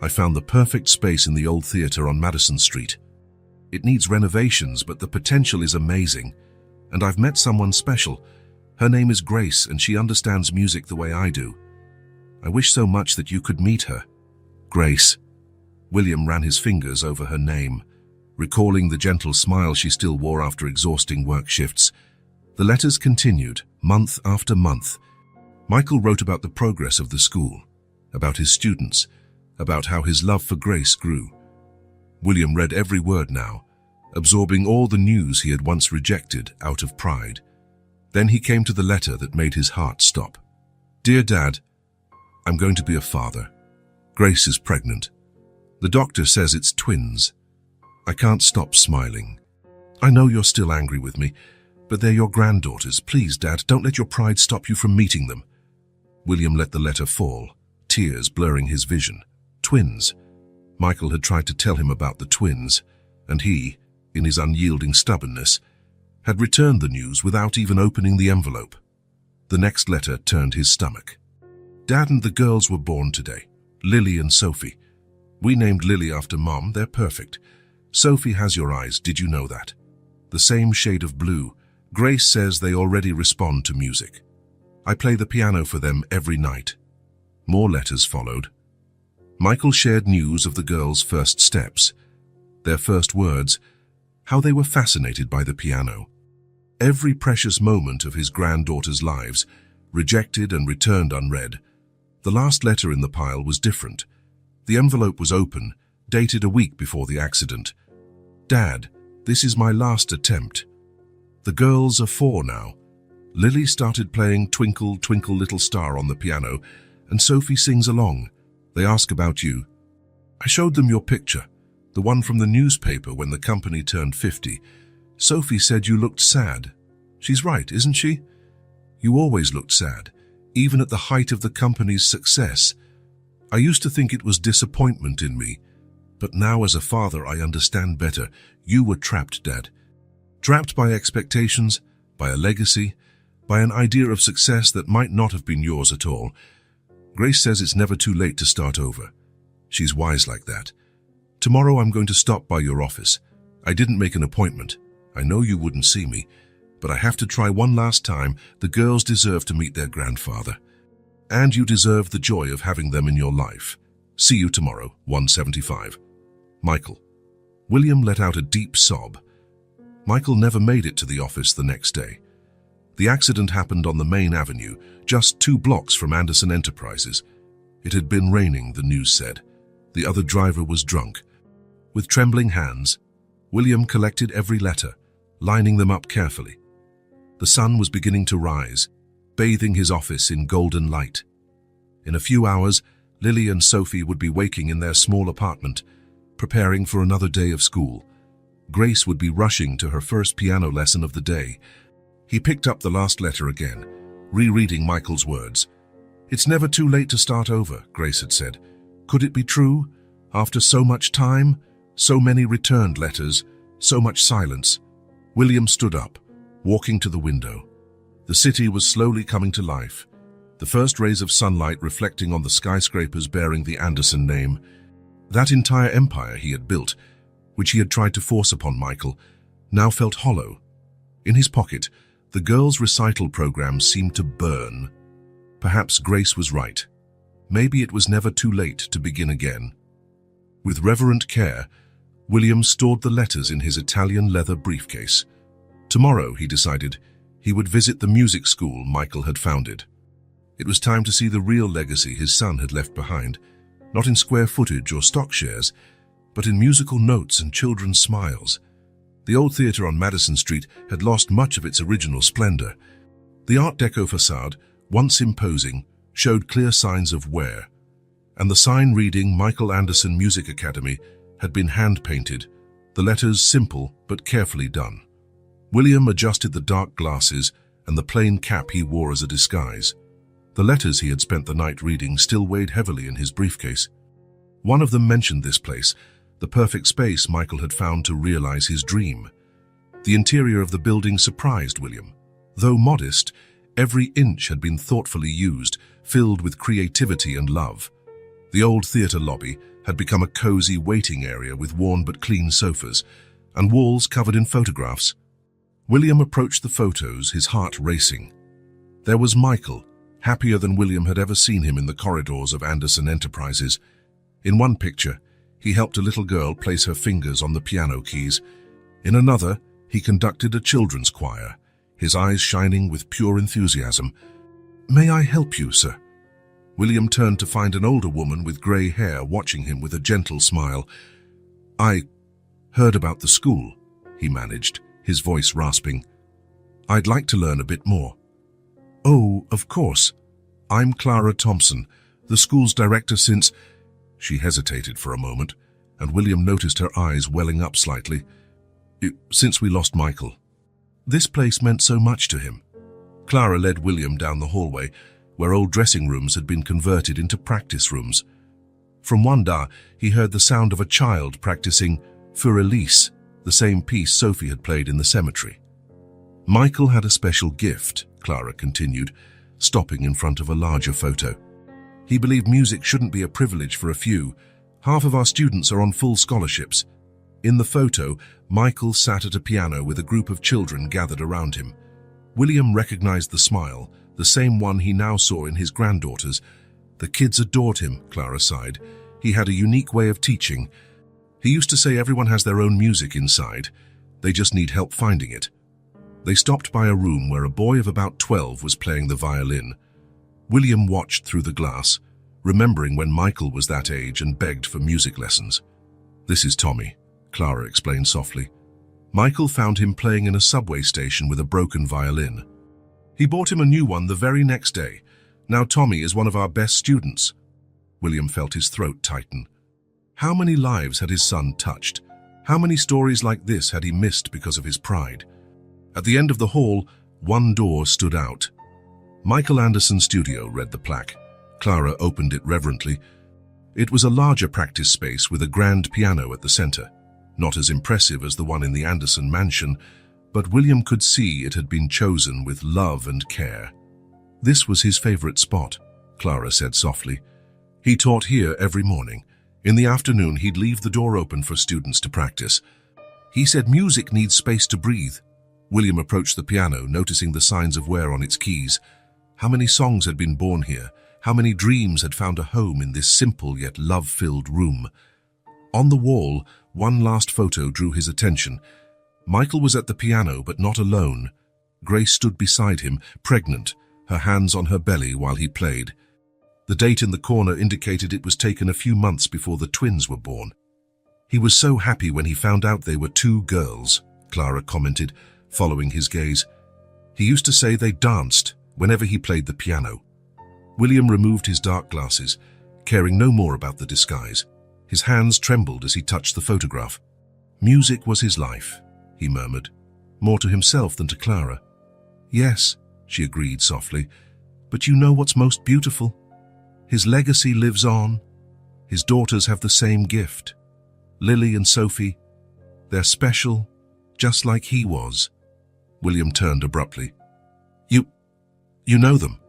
I found the perfect space in the old theater on Madison Street. It needs renovations, but the potential is amazing. And I've met someone special. Her name is Grace, and she understands music the way I do. I wish so much that you could meet her. Grace." William ran his fingers over her name, recalling the gentle smile she still wore after exhausting work shifts. The letters continued, month after month. Michael wrote about the progress of the school, about his students, about how his love for Grace grew. William read every word now, absorbing all the news he had once rejected out of pride. Then he came to the letter that made his heart stop. "Dear Dad, I'm going to be a father. Grace is pregnant. The doctor says it's twins. I can't stop smiling. I know you're still angry with me, but they're your granddaughters. Please, Dad, don't let your pride stop you from meeting them." William let the letter fall, tears blurring his vision. Twins. Michael had tried to tell him about the twins, and he, in his unyielding stubbornness, had returned the news without even opening the envelope. The next letter turned his stomach. "Dad and the girls were born today, Lily and Sophie. We named Lily after Mom. They're perfect. Sophie has your eyes, did you know that? The same shade of blue. Grace says they already respond to music. I play the piano for them every night." More letters followed. Michael shared news of the girls' first steps, their first words, how they were fascinated by the piano. Every precious moment of his granddaughters' lives, rejected and returned unread. The last letter in the pile was different. The envelope was open, dated a week before the accident. "Dad, this is my last attempt. The girls are 4 now. Lily started playing Twinkle, Twinkle, Little Star on the piano, and Sophie sings along. They ask about you. I showed them your picture, the one from the newspaper when the company turned 50. Sophie said you looked sad. She's right, isn't she? You always looked sad, even at the height of the company's success. I used to think it was disappointment in me, but now as a father I understand better. You were trapped, Dad. Trapped by expectations, by a legacy, by an idea of success that might not have been yours at all. Grace says it's never too late to start over. She's wise like that. Tomorrow I'm going to stop by your office. I didn't make an appointment. I know you wouldn't see me, but I have to try one last time. The girls deserve to meet their grandfather. And you deserve the joy of having them in your life. See you tomorrow, 175. Michael. William let out a deep sob. Michael never made it to the office the next day. The accident happened on the main avenue, just 2 blocks from Anderson Enterprises. It had been raining, the news said. The other driver was drunk. With trembling hands, William collected every letter, lining them up carefully. The sun was beginning to rise, bathing his office in golden light. In a few hours, Lily and Sophie would be waking in their small apartment, preparing for another day of school. Grace would be rushing to her first piano lesson of the day. He picked up the last letter again, rereading Michael's words. "It's never too late to start over," Grace had said. "Could it be true? After so much time? So many returned letters, so much silence. William stood up, walking to the window. The city was slowly coming to life, the first rays of sunlight reflecting on the skyscrapers bearing the Anderson name. That entire empire he had built, which he had tried to force upon Michael, now felt hollow. In his pocket, the girls' recital program seemed to burn. Perhaps Grace was right. Maybe it was never too late to begin again. With reverent care, William stored the letters in his Italian leather briefcase. Tomorrow, he decided, he would visit the music school Michael had founded. It was time to see the real legacy his son had left behind, not in square footage or stock shares, but in musical notes and children's smiles. The old theater on Madison Street had lost much of its original splendor. The Art Deco facade, once imposing, showed clear signs of wear, and the sign reading Michael Anderson Music Academy had been hand-painted, the letters simple but carefully done. William adjusted the dark glasses and the plain cap he wore as a disguise. The letters he had spent the night reading still weighed heavily in his briefcase. One of them mentioned this place, the perfect space Michael had found to realize his dream. The interior of the building surprised William. Though modest, every inch had been thoughtfully used, filled with creativity and love. The old theater lobby had become a cozy waiting area with worn but clean sofas, and walls covered in photographs. William approached the photos, his heart racing. There was Michael, happier than William had ever seen him in the corridors of Anderson Enterprises. In one picture, he helped a little girl place her fingers on the piano keys. In another, he conducted a children's choir, his eyes shining with pure enthusiasm. "May I help you, sir?" William turned to find an older woman with grey hair watching him with a gentle smile. "I heard about the school," he managed, his voice rasping. "I'd like to learn a bit more." "Oh, of course. I'm Clara Thompson, the school's director since—" She hesitated for a moment, and William noticed her eyes welling up slightly. "Since we lost Michael." This place meant so much to him. Clara led William down the hallway, where old dressing rooms had been converted into practice rooms. From Wanda, he heard the sound of a child practicing Für Elise, the same piece Sophie had played in the cemetery. "Michael had a special gift," Clara continued, stopping in front of a larger photo. "He believed music shouldn't be a privilege for a few. Half of our students are on full scholarships." In the photo, Michael sat at a piano with a group of children gathered around him. William recognized the smile, the same one he now saw in his granddaughters. "The kids adored him," Clara sighed. "He had a unique way of teaching. He used to say everyone has their own music inside. They just need help finding it." They stopped by a room where a boy of about 12 was playing the violin. William watched through the glass, remembering when Michael was that age and begged for music lessons. "This is Tommy," Clara explained softly. Michael found him playing in a subway station with a broken violin. He bought him a new one the very next day. Now Tommy is one of our best students. William felt his throat tighten. How many lives had his son touched? How many stories like this had he missed because of his pride? At the end of the hall, one door stood out. "Michael Anderson Studio," read the plaque. Clara opened it reverently. It was a larger practice space with a grand piano at the center. Not as impressive as the one in the Anderson mansion, but William could see it had been chosen with love and care. "This was his favorite spot," Clara said softly. "He taught here every morning. In the afternoon, he'd leave the door open for students to practice. He said music needs space to breathe." William approached the piano, noticing the signs of wear on its keys. How many songs had been born here? How many dreams had found a home in this simple yet love-filled room? On the wall, one last photo drew his attention. Michael was at the piano, but not alone. Grace stood beside him, pregnant, her hands on her belly while he played. The date in the corner indicated it was taken a few months before the twins were born. "He was so happy when he found out they were 2 girls," Clara commented, following his gaze. "He used to say they danced whenever he played the piano." William removed his dark glasses, caring no more about the disguise. His hands trembled as he touched the photograph. "Music was his life," he murmured, more to himself than to Clara. "Yes," she agreed softly, "but you know what's most beautiful? His legacy lives on. His daughters have the same gift. Lily and Sophie, they're special, just like he was. William turned abruptly. You know them?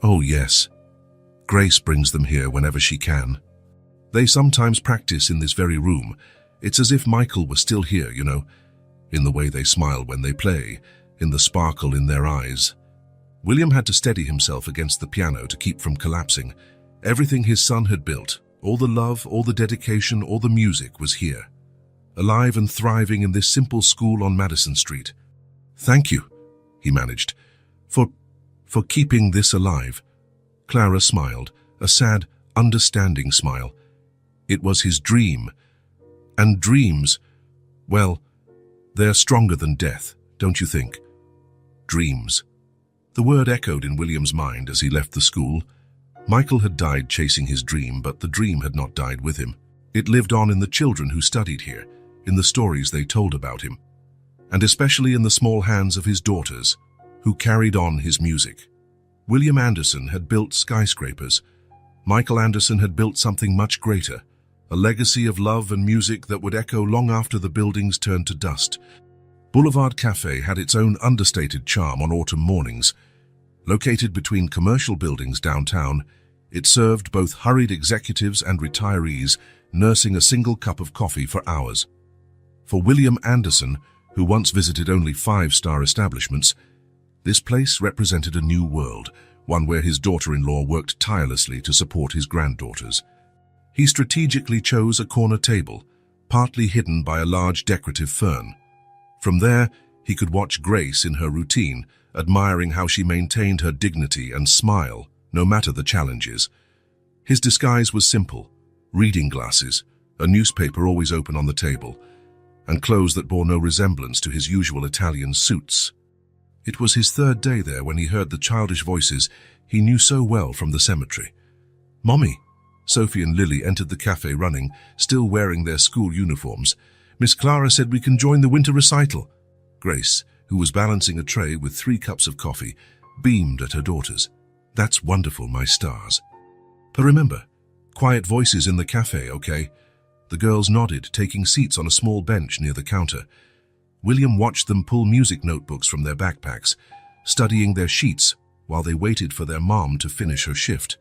Oh, yes. Grace brings them here whenever she can. They sometimes practice in this very room. It's as if Michael were still here, you know, in the way they smile when they play, in the sparkle in their eyes. William had to steady himself against the piano to keep from collapsing. Everything his son had built, all the love, all the dedication, all the music was here, alive and thriving in this simple school on Madison Street. Thank you, he managed, for keeping this alive. Clara smiled, a sad, understanding smile. It was his dream. And dreams, well, they're stronger than death, don't you think? Dreams. The word echoed in William's mind as he left the school. Michael had died chasing his dream, but the dream had not died with him. It lived on in the children who studied here, in the stories they told about him, and especially in the small hands of his daughters, who carried on his music. William Anderson had built skyscrapers. Michael Anderson had built something much greater, a legacy of love and music that would echo long after the buildings turned to dust. Boulevard Cafe had its own understated charm on autumn mornings. Located between commercial buildings downtown, it served both hurried executives and retirees nursing a single cup of coffee for hours. For William Anderson, who once visited only five-star establishments, this place represented a new world, one where his daughter-in-law worked tirelessly to support his granddaughters. He strategically chose a corner table, partly hidden by a large decorative fern. From there, he could watch Grace in her routine, admiring how she maintained her dignity and smile, no matter the challenges. His disguise was simple: reading glasses, a newspaper always open on the table, and clothes that bore no resemblance to his usual Italian suits. It was his third day there when he heard the childish voices he knew so well from the cemetery. "Mommy!" Sophie and Lily entered the cafe running, still wearing their school uniforms. "Miss Clara said we can join the winter recital." Grace, who was balancing a tray with 3 cups of coffee, beamed at her daughters. "That's wonderful, my stars. But remember, quiet voices in the cafe, okay?" The girls nodded, taking seats on a small bench near the counter. William watched them pull music notebooks from their backpacks, studying their sheets while they waited for their mom to finish her shift.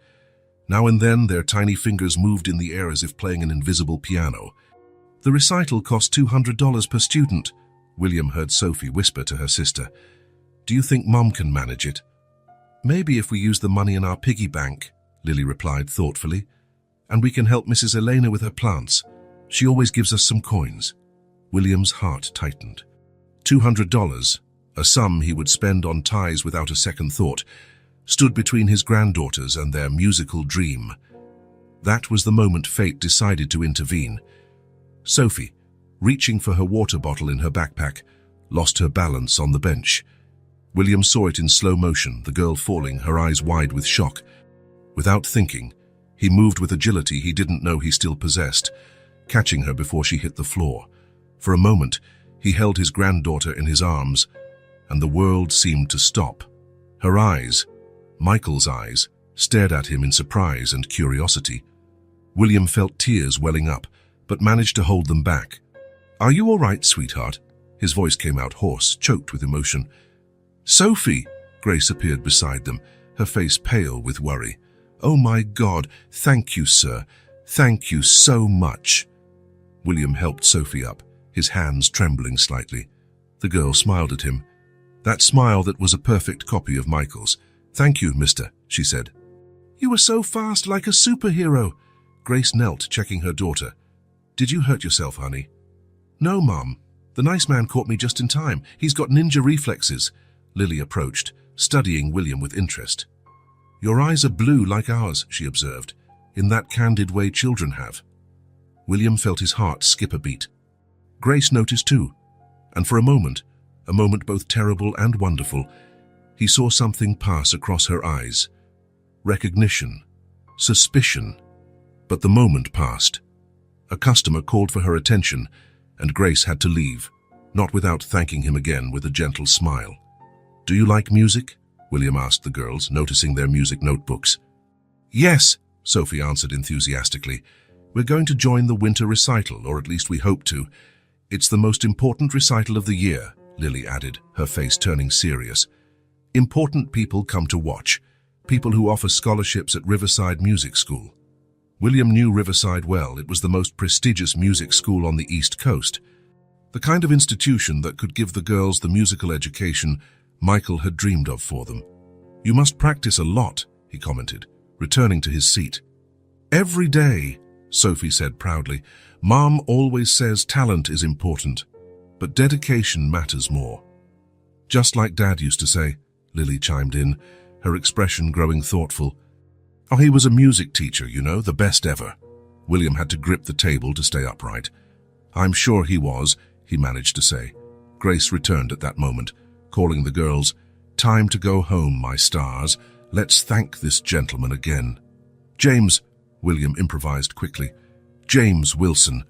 Now and then, their tiny fingers moved in the air as if playing an invisible piano. "The recital cost $200 per student," William heard Sophie whisper to her sister. "Do you think Mom can manage it?" "Maybe if we use the money in our piggy bank," Lily replied thoughtfully. "And we can help Mrs. Elena with her plants. She always gives us some coins." William's heart tightened. $200, a sum he would spend on ties without a second thought, stood between his granddaughters and their musical dream. That was the moment fate decided to intervene. Sophie, reaching for her water bottle in her backpack, lost her balance on the bench. William saw it in slow motion, the girl falling, her eyes wide with shock. Without thinking, he moved with agility he didn't know he still possessed, catching her before she hit the floor. For a moment, he held his granddaughter in his arms, and the world seemed to stop. Her eyes, Michael's eyes, stared at him in surprise and curiosity. William felt tears welling up, but managed to hold them back. "Are you all right, sweetheart?" His voice came out hoarse, choked with emotion. "Sophie!" Grace appeared beside them, her face pale with worry. "Oh my God, thank you, sir. Thank you so much." William helped Sophie up, his hands trembling slightly. The girl smiled at him, that smile that was a perfect copy of Michael's. "Thank you, mister," she said. "You were so fast, like a superhero." Grace knelt, checking her daughter. "Did you hurt yourself, honey?" "No, Mom. The nice man caught me just in time. He's got ninja reflexes." Lily approached, studying William with interest. "Your eyes are blue like ours," she observed, in that candid way children have. William felt his heart skip a beat. Grace noticed too, and for a moment both terrible and wonderful, he saw something pass across her eyes. Recognition, suspicion. But the moment passed. A customer called for her attention, and Grace had to leave, not without thanking him again with a gentle smile. "Do you like music?" William asked the girls, noticing their music notebooks. "Yes," Sophie answered enthusiastically. We're going to join the winter recital, or at least we hope to. It's the most important recital of the year, Lily added, her face turning serious. Important people come to watch, people who offer scholarships at Riverside Music School. William knew Riverside well. It was the most prestigious music school on the East Coast. The kind of institution that could give the girls the musical education Michael had dreamed of for them. You must practice a lot, he commented, returning to his seat. Every day, Sophie said proudly. Mom always says talent is important, but dedication matters more. Just like Dad used to say, Lily chimed in, her expression growing thoughtful. Oh, he was a music teacher, you know, the best ever. William had to grip the table to stay upright. I'm sure he was, he managed to say. Grace returned at that moment, calling the girls, Time to go home, my stars. Let's thank this gentleman again. James, William improvised quickly. James Wilson.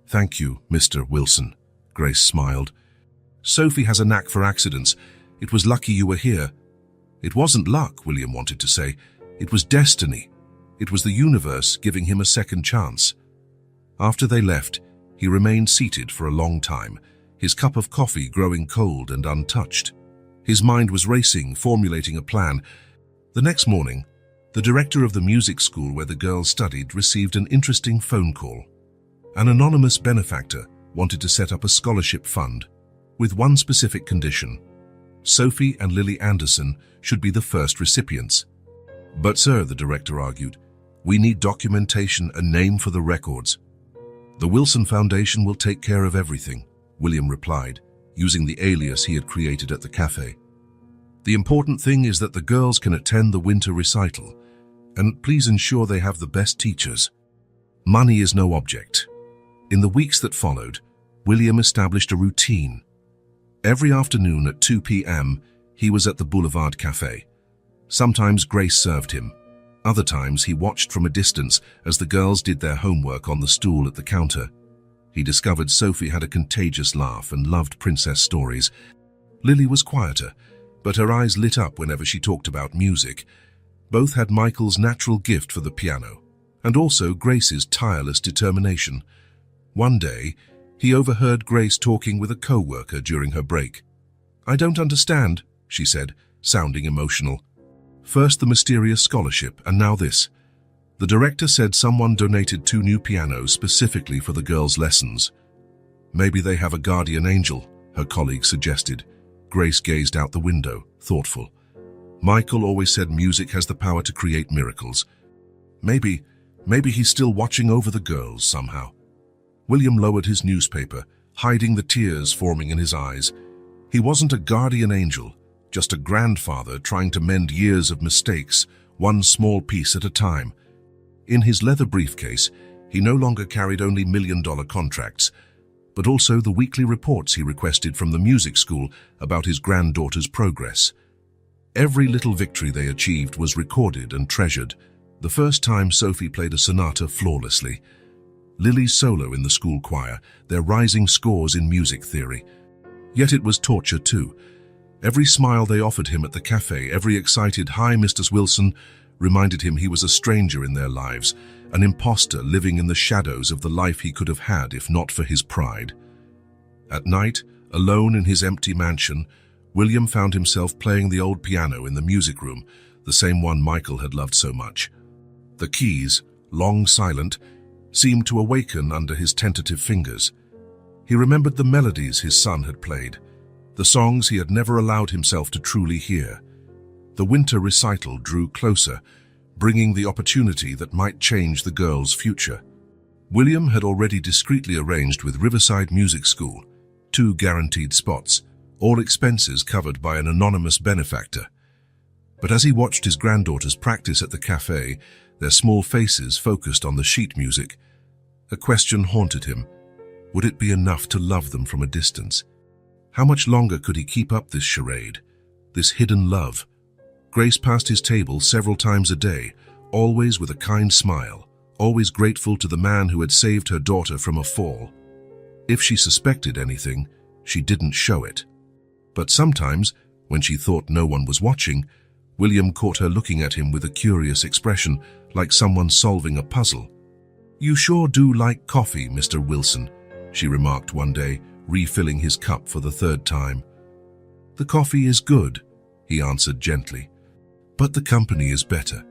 Thank you, Mr. Wilson, Grace smiled. Sophie has a knack for accidents. It was lucky you were here. It wasn't luck, William wanted to say. It was destiny. It was the universe giving him a second chance. After they left, he remained seated for a long time, his cup of coffee growing cold and untouched. His mind was racing, formulating a plan. The next morning, the director of the music school where the girls studied received an interesting phone call. An anonymous benefactor wanted to set up a scholarship fund, with one specific condition. Sophie and Lily Anderson should be the first recipients. But sir, the director argued, we need documentation, a name for the records. The Wilson Foundation will take care of everything, William replied, using the alias he had created at the cafe. The important thing is that the girls can attend the winter recital, and please ensure they have the best teachers. Money is no object. In the weeks that followed, William established a routine. Every afternoon at 2 p.m., he was at the Boulevard Cafe. Sometimes Grace served him. Other times he watched from a distance as the girls did their homework on the stool at the counter. He discovered Sophie had a contagious laugh and loved princess stories. Lily was quieter, but her eyes lit up whenever she talked about music. Both had Michael's natural gift for the piano, and also Grace's tireless determination. One day, he overheard Grace talking with a co-worker during her break. I don't understand, she said, sounding emotional. First the mysterious scholarship, and now this. The director said someone donated 2 new pianos specifically for the girls' lessons. Maybe they have a guardian angel, her colleague suggested. Grace gazed out the window, thoughtful. Michael always said music has the power to create miracles. Maybe he's still watching over the girls somehow. William lowered his newspaper, hiding the tears forming in his eyes. He wasn't a guardian angel, just a grandfather trying to mend years of mistakes, one small piece at a time. In his leather briefcase, he no longer carried only million-dollar contracts, but also the weekly reports he requested from the music school about his granddaughter's progress. Every little victory they achieved was recorded and treasured. The first time Sophie played a sonata flawlessly. Lily's solo in the school choir, their rising scores in music theory. Yet it was torture too. Every smile they offered him at the cafe, every excited "Hi, Mr. Wilson," reminded him he was a stranger in their lives, an imposter living in the shadows of the life he could have had if not for his pride. At night, alone in his empty mansion, William found himself playing the old piano in the music room, the same one Michael had loved so much. The keys, long silent, seemed to awaken under his tentative fingers. He remembered the melodies his son had played, the songs he had never allowed himself to truly hear. The winter recital drew closer, bringing the opportunity that might change the girls' future. William had already discreetly arranged with Riverside Music School, 2 guaranteed spots, all expenses covered by an anonymous benefactor. But as he watched his granddaughters practice at the cafe, their small faces focused on the sheet music, a question haunted him. Would it be enough to love them from a distance? How much longer could he keep up this charade, this hidden love? Grace passed his table several times a day, always with a kind smile, always grateful to the man who had saved her daughter from a fall. If she suspected anything, she didn't show it. But sometimes, when she thought no one was watching, William caught her looking at him with a curious expression, like someone solving a puzzle. "You sure do like coffee, Mr. Wilson," she remarked one day, refilling his cup for the third time. "The coffee is good," he answered gently, "but the company is better."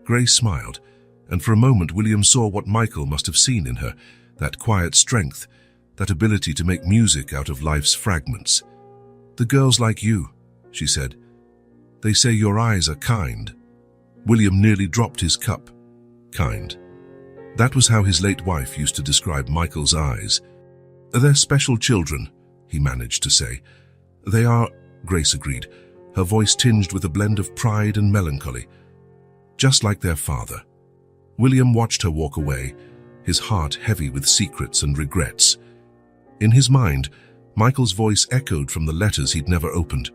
Grace smiled, and for a moment William saw what Michael must have seen in her, that quiet strength, that ability to make music out of life's fragments. "The girls like you," she said. "They say your eyes are kind." William nearly dropped his cup. Kind. That was how his late wife used to describe Michael's eyes. "They're special children," he managed to say. "They are," Grace agreed, her voice tinged with a blend of pride and melancholy. "Just like their father." William watched her walk away, his heart heavy with secrets and regrets. In his mind, Michael's voice echoed from the letters he'd never opened.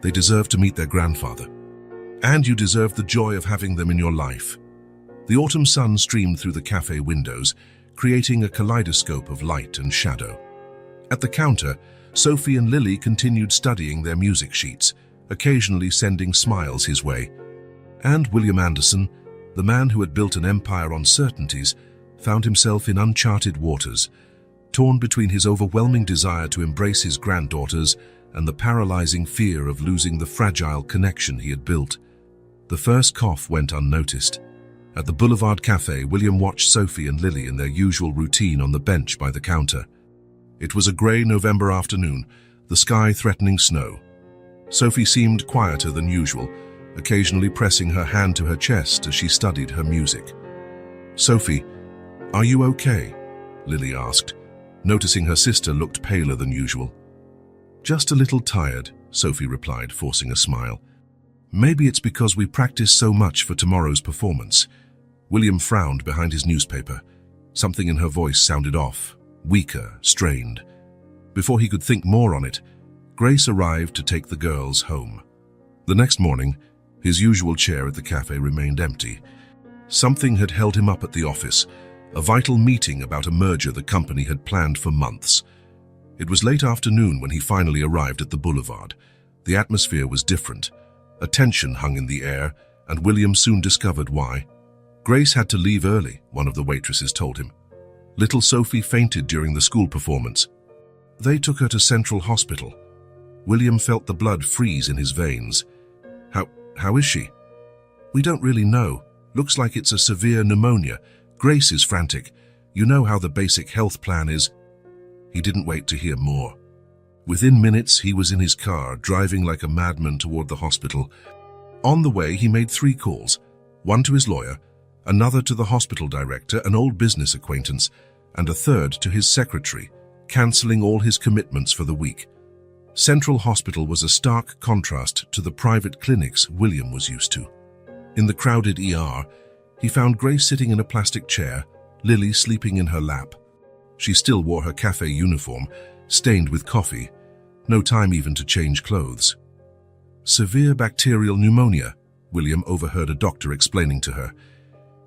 "They deserve to meet their grandfather. And you deserve the joy of having them in your life." The autumn sun streamed through the cafe windows, creating a kaleidoscope of light and shadow. At the counter, Sophie and Lily continued studying their music sheets, occasionally sending smiles his way. And William Anderson, the man who had built an empire on certainties, found himself in uncharted waters, torn between his overwhelming desire to embrace his granddaughters and the paralyzing fear of losing the fragile connection he had built. The first cough went unnoticed. At the Boulevard Cafe, William watched Sophie and Lily in their usual routine on the bench by the counter. It was a grey November afternoon, the sky threatening snow. Sophie seemed quieter than usual, occasionally pressing her hand to her chest as she studied her music. "Sophie, are you okay?" Lily asked, noticing her sister looked paler than usual. "Just a little tired," Sophie replied, forcing a smile. "Maybe it's because we practiced so much for tomorrow's performance." William frowned behind his newspaper. Something in her voice sounded off, weaker, strained. Before he could think more on it, Grace arrived to take the girls home. The next morning, his usual chair at the cafe remained empty. Something had held him up at the office, a vital meeting about a merger the company had planned for months. It was late afternoon when he finally arrived at the boulevard. The atmosphere was different. A tension hung in the air, and William soon discovered why. Grace had to leave early, one of the waitresses told him. Little Sophie fainted during the school performance. They took her to Central Hospital. William felt the blood freeze in his veins. How is she?" "We don't really know. Looks like it's a severe pneumonia. Grace is frantic. You know how the basic health plan is." He didn't wait to hear more. Within minutes, he was in his car, driving like a madman toward the hospital. On the way, he made 3 calls, one to his lawyer, another to the hospital director, an old business acquaintance, and a third to his secretary, cancelling all his commitments for the week. Central Hospital was a stark contrast to the private clinics William was used to. In the crowded ER, he found Grace sitting in a plastic chair, Lily sleeping in her lap. She still wore her cafe uniform, stained with coffee, no time even to change clothes. "Severe bacterial pneumonia," William overheard a doctor explaining to her.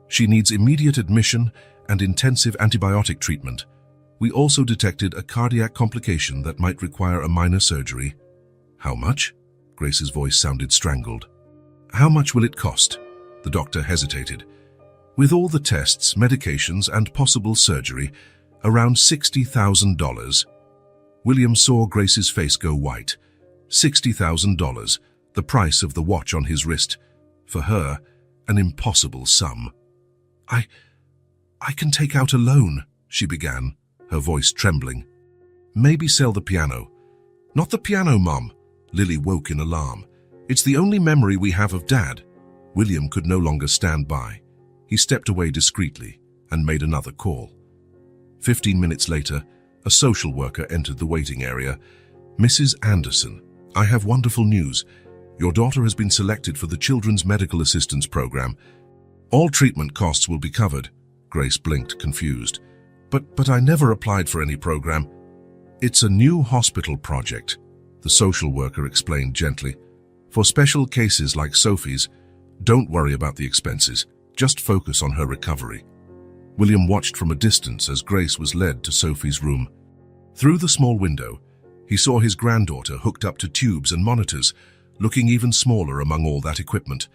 "She needs immediate admission and intensive antibiotic treatment. We also detected a cardiac complication that might require a minor surgery." "How much?" Grace's voice sounded strangled. "How much will it cost?" The doctor hesitated. "With all the tests, medications, and possible surgery, around $60,000. William saw Grace's face go white. $60,000, the price of the watch on his wrist. For her, an impossible sum. I can take out a loan," she began, her voice trembling. "Maybe sell the piano." "Not the piano, Mom." Lily woke in alarm. "It's the only memory we have of Dad." William could no longer stand by. He stepped away discreetly and made another call. 15 minutes later, a social worker entered the waiting area. "Mrs. Anderson, I have wonderful news. Your daughter has been selected for the Children's Medical Assistance Program. All treatment costs will be covered." Grace blinked, confused. But I never applied for any program." "It's a new hospital project," the social worker explained gently. "For special cases like Sophie's, don't worry about the expenses. Just focus on her recovery." William watched from a distance as Grace was led to Sophie's room. Through the small window, he saw his granddaughter hooked up to tubes and monitors, looking even smaller among all that equipment.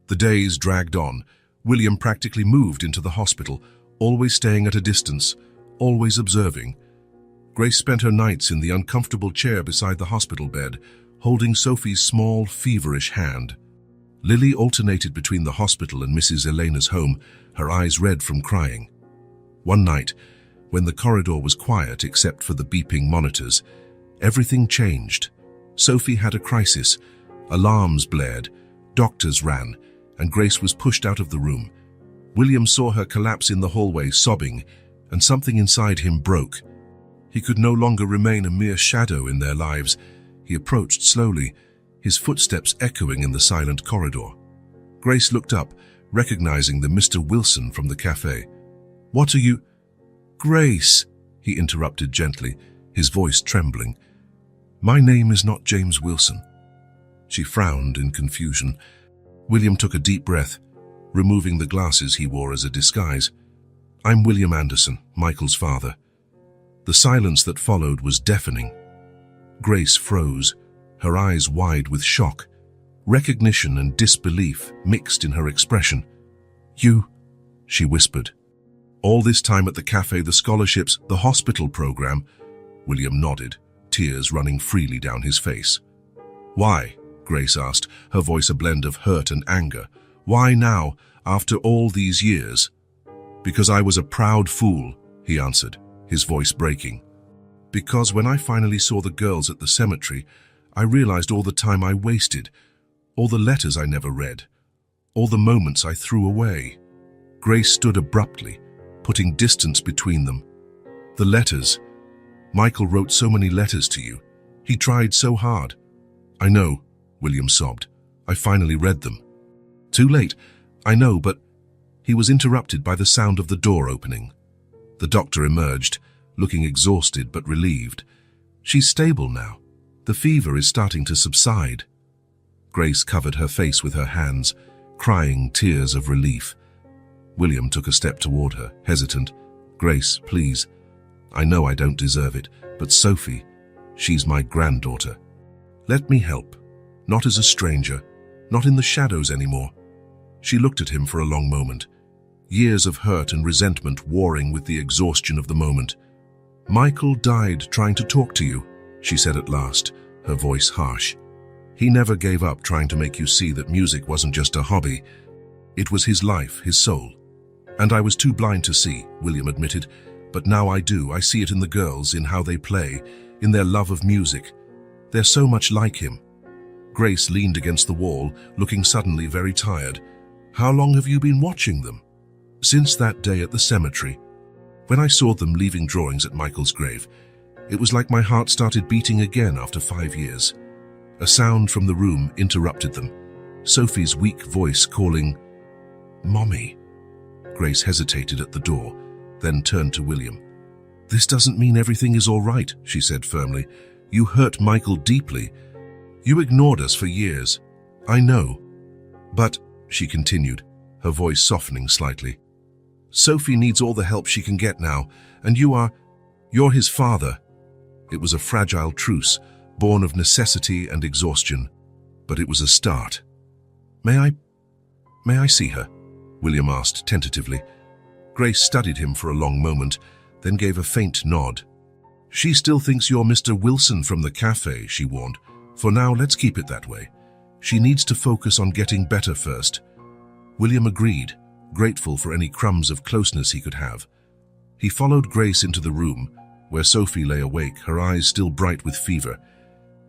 The days dragged on. William practically moved into the hospital, always staying at a distance, always observing. Grace spent her nights in the uncomfortable chair beside the hospital bed, holding Sophie's small, feverish hand. Lily alternated between the hospital and Mrs. Elena's home, her eyes red from crying. One night, when the corridor was quiet except for the beeping monitors, everything changed. Sophie had a crisis. Alarms blared, doctors ran, and Grace was pushed out of the room. William saw her collapse in the hallway, sobbing, and something inside him broke. He could no longer remain a mere shadow in their lives. He approached slowly, his footsteps echoing in the silent corridor. Grace looked up, recognizing the Mr. Wilson from the cafe. "What are you—" "Grace," he interrupted gently, his voice trembling. "My name is not James Wilson." She frowned in confusion. William took a deep breath, removing the glasses he wore as a disguise. "I'm William Anderson, Michael's father." The silence that followed was deafening. Grace froze, her eyes wide with shock. Recognition and disbelief mixed in her expression. "You," she whispered. "All this time at the cafe, the scholarships, the hospital program." William nodded, tears running freely down his face. "Why?" Grace asked, her voice a blend of hurt and anger. "Why now, after all these years?" "Because I was a proud fool," he answered, his voice breaking. "Because when I finally saw the girls at the cemetery, I realized all the time I wasted, all the letters I never read, all the moments I threw away." Grace stood abruptly, putting distance between them. "The letters. Michael wrote so many letters to you. He tried so hard." "I know," William sobbed. "I finally read them." "Too late. I know, but—" He was interrupted by the sound of the door opening. The doctor emerged, looking exhausted but relieved. "She's stable now. The fever is starting to subside." Grace covered her face with her hands, crying tears of relief. William took a step toward her, hesitant. "Grace, please. I know I don't deserve it, but Sophie, she's my granddaughter. Let me help. Not as a stranger, not in the shadows anymore." She looked at him for a long moment, years of hurt and resentment warring with the exhaustion of the moment. "Michael died trying to talk to you," she said at last, her voice harsh. "He never gave up trying to make you see that music wasn't just a hobby. It was his life, his soul. And I was too blind to see," William admitted. "But now I do. I see it in the girls, in how they play, in their love of music. They're so much like him." Grace leaned against the wall, looking suddenly very tired. "How long have you been watching them?" "Since that day at the cemetery. When I saw them leaving drawings at Michael's grave, it was like my heart started beating again after 5 years. A sound from the room interrupted them. Sophie's weak voice calling, "Mommy." Grace hesitated at the door, then turned to William. "This doesn't mean everything is all right," she said firmly. "You hurt Michael deeply. You ignored us for years. I know. But," she continued, her voice softening slightly, "Sophie needs all the help she can get now, and you're his father." It was a fragile truce, born of necessity and exhaustion, but it was a start. May I see her?" William asked tentatively. Grace studied him for a long moment, then gave a faint nod. "She still thinks you're Mr. Wilson from the cafe," she warned. "For now, let's keep it that way. She needs to focus on getting better first." William agreed, grateful for any crumbs of closeness he could have. He followed Grace into the room, where Sophie lay awake, her eyes still bright with fever.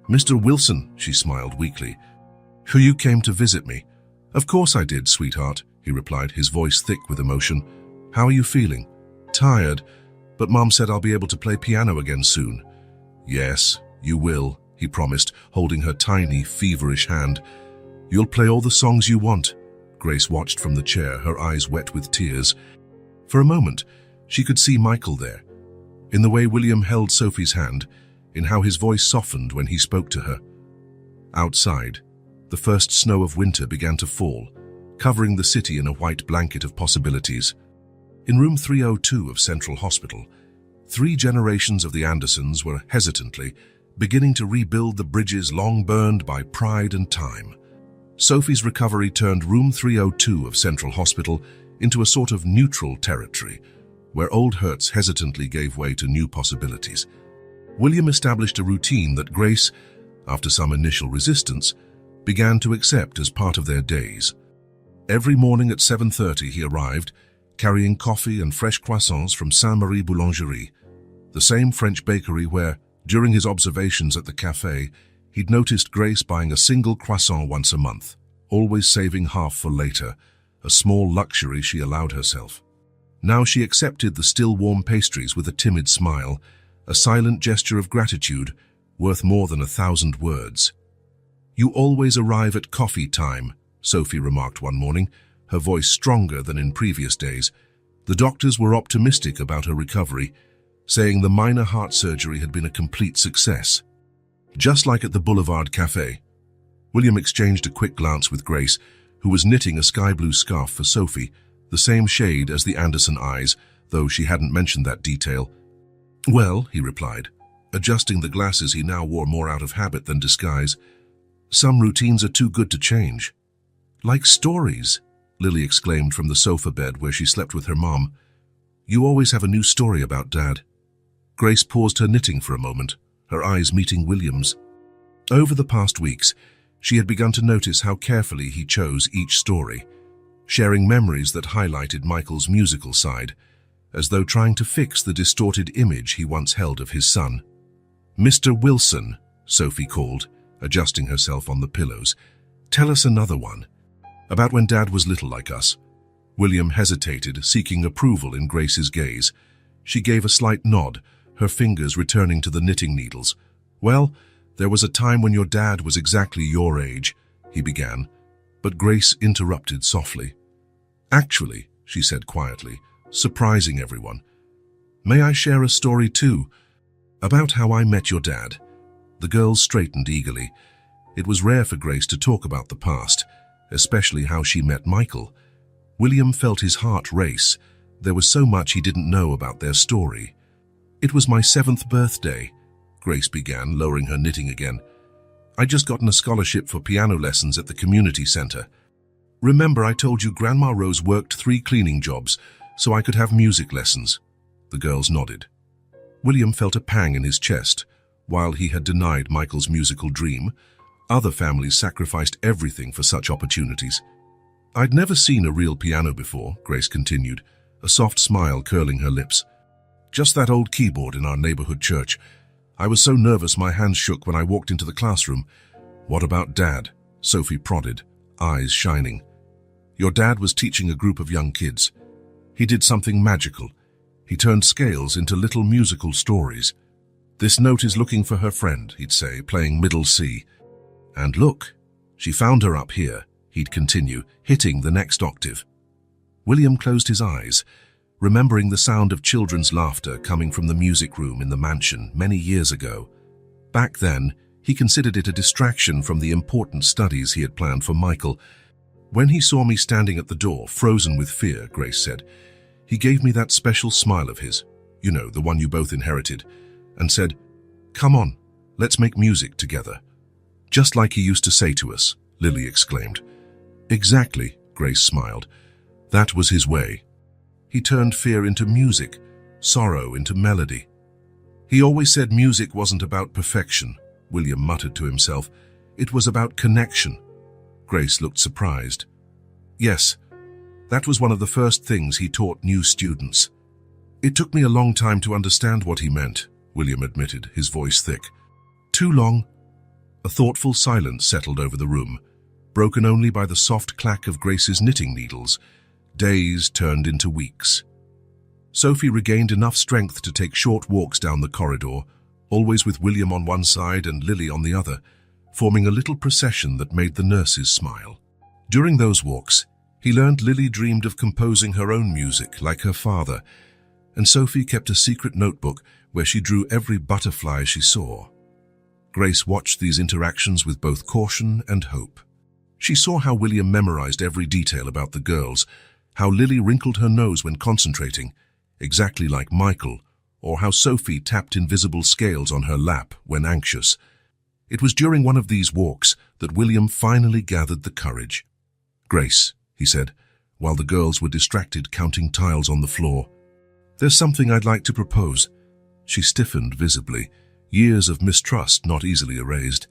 "Mr. Wilson," she smiled weakly. "Who you came to visit me?" "Of course I did, sweetheart," he replied, his voice thick with emotion. "How are you feeling?" "Tired, but Mom said I'll be able to play piano again soon." "Yes, you will," he promised, holding her tiny, feverish hand. "You'll play all the songs you want." Grace watched from the chair, her eyes wet with tears. For a moment, she could see Michael there, in the way William held Sophie's hand, in how his voice softened when he spoke to her. Outside, the first snow of winter began to fall, covering the city in a white blanket of possibilities. In room 302 of Central Hospital, 3 generations of the Andersons were hesitantly beginning to rebuild the bridges long burned by pride and time. Sophie's recovery turned room 302 of Central Hospital into a sort of neutral territory, where old hurts hesitantly gave way to new possibilities. William established a routine that Grace, after some initial resistance, began to accept as part of their days. Every morning at 7:30 he arrived, carrying coffee and fresh croissants from Saint-Marie Boulangerie, the same French bakery where, during his observations at the café, he'd noticed Grace buying a single croissant once a month, always saving half for later, a small luxury she allowed herself. Now she accepted the still warm pastries with a timid smile, a silent gesture of gratitude worth more than 1,000 words. "You always arrive at coffee time," Sophie remarked one morning, her voice stronger than in previous days. The doctors were optimistic about her recovery, saying the minor heart surgery had been a complete success. Just like at the Boulevard Café. William exchanged a quick glance with Grace, who was knitting a sky-blue scarf for Sophie, the same shade as the Anderson eyes, though she hadn't mentioned that detail. "Well," he replied, adjusting the glasses he now wore more out of habit than disguise, "some routines are too good to change." "Like stories," Lily exclaimed from the sofa bed where she slept with her mom. "You always have a new story about Dad." Grace paused her knitting for a moment, her eyes meeting William's. Over the past weeks, she had begun to notice how carefully he chose each story, sharing memories that highlighted Michael's musical side, as though trying to fix the distorted image he once held of his son. "Mr. Wilson," Sophie called, adjusting herself on the pillows, "tell us another one. About when Dad was little like us." William hesitated, seeking approval in Grace's gaze. She gave a slight nod, her fingers returning to the knitting needles. "Well, there was a time when your dad was exactly your age," he began, but Grace interrupted softly. "Actually," she said quietly, surprising everyone, "may I share a story too? About how I met your dad?" The girls straightened eagerly. It was rare for Grace to talk about the past, especially how she met Michael. William felt his heart race. There was so much he didn't know about their story. "It was my 7th birthday," Grace began, lowering her knitting again. "I'd just gotten a scholarship for piano lessons at the community center. Remember I told you Grandma Rose worked 3 cleaning jobs so I could have music lessons?" The girls nodded. William felt a pang in his chest. While he had denied Michael's musical dream, other families sacrificed everything for such opportunities. "I'd never seen a real piano before," Grace continued, a soft smile curling her lips. "Just that old keyboard in our neighborhood church. I was so nervous my hands shook when I walked into the classroom." "What about Dad?" Sophie prodded, eyes shining. "Your dad was teaching a group of young kids. He did something magical. He turned scales into little musical stories. 'This note is looking for her friend,' he'd say, playing middle C. 'And look, she found her up here,' he'd continue, hitting the next octave." William closed his eyes, remembering the sound of children's laughter coming from the music room in the mansion many years ago. Back then, he considered it a distraction from the important studies he had planned for Michael. "When he saw me standing at the door, frozen with fear," Grace said, "he gave me that special smile of his, you know, the one you both inherited, and said, 'Come on, let's make music together.' Just like he used to say to us," Lily exclaimed. "Exactly," Grace smiled. "That was his way. He turned fear into music, sorrow into melody. He always said music wasn't about perfection," William muttered to himself. "It was about connection." Grace looked surprised. "Yes, that was one of the first things he taught new students." "It took me a long time to understand what he meant," William admitted, his voice thick. "Too long." A thoughtful silence settled over the room, broken only by the soft clack of Grace's knitting needles. Days turned into weeks. Sophie regained enough strength to take short walks down the corridor, always with William on one side and Lily on the other, forming a little procession that made the nurses smile. During those walks, he learned Lily dreamed of composing her own music like her father, and Sophie kept a secret notebook where she drew every butterfly she saw. Grace watched these interactions with both caution and hope. She saw how William memorized every detail about the girls, how Lily wrinkled her nose when concentrating, exactly like Michael, or how Sophie tapped invisible scales on her lap when anxious. It was during one of these walks that William finally gathered the courage. "Grace," he said, while the girls were distracted counting tiles on the floor, There's something I'd like to propose. She stiffened visibly, years of mistrust not easily erased.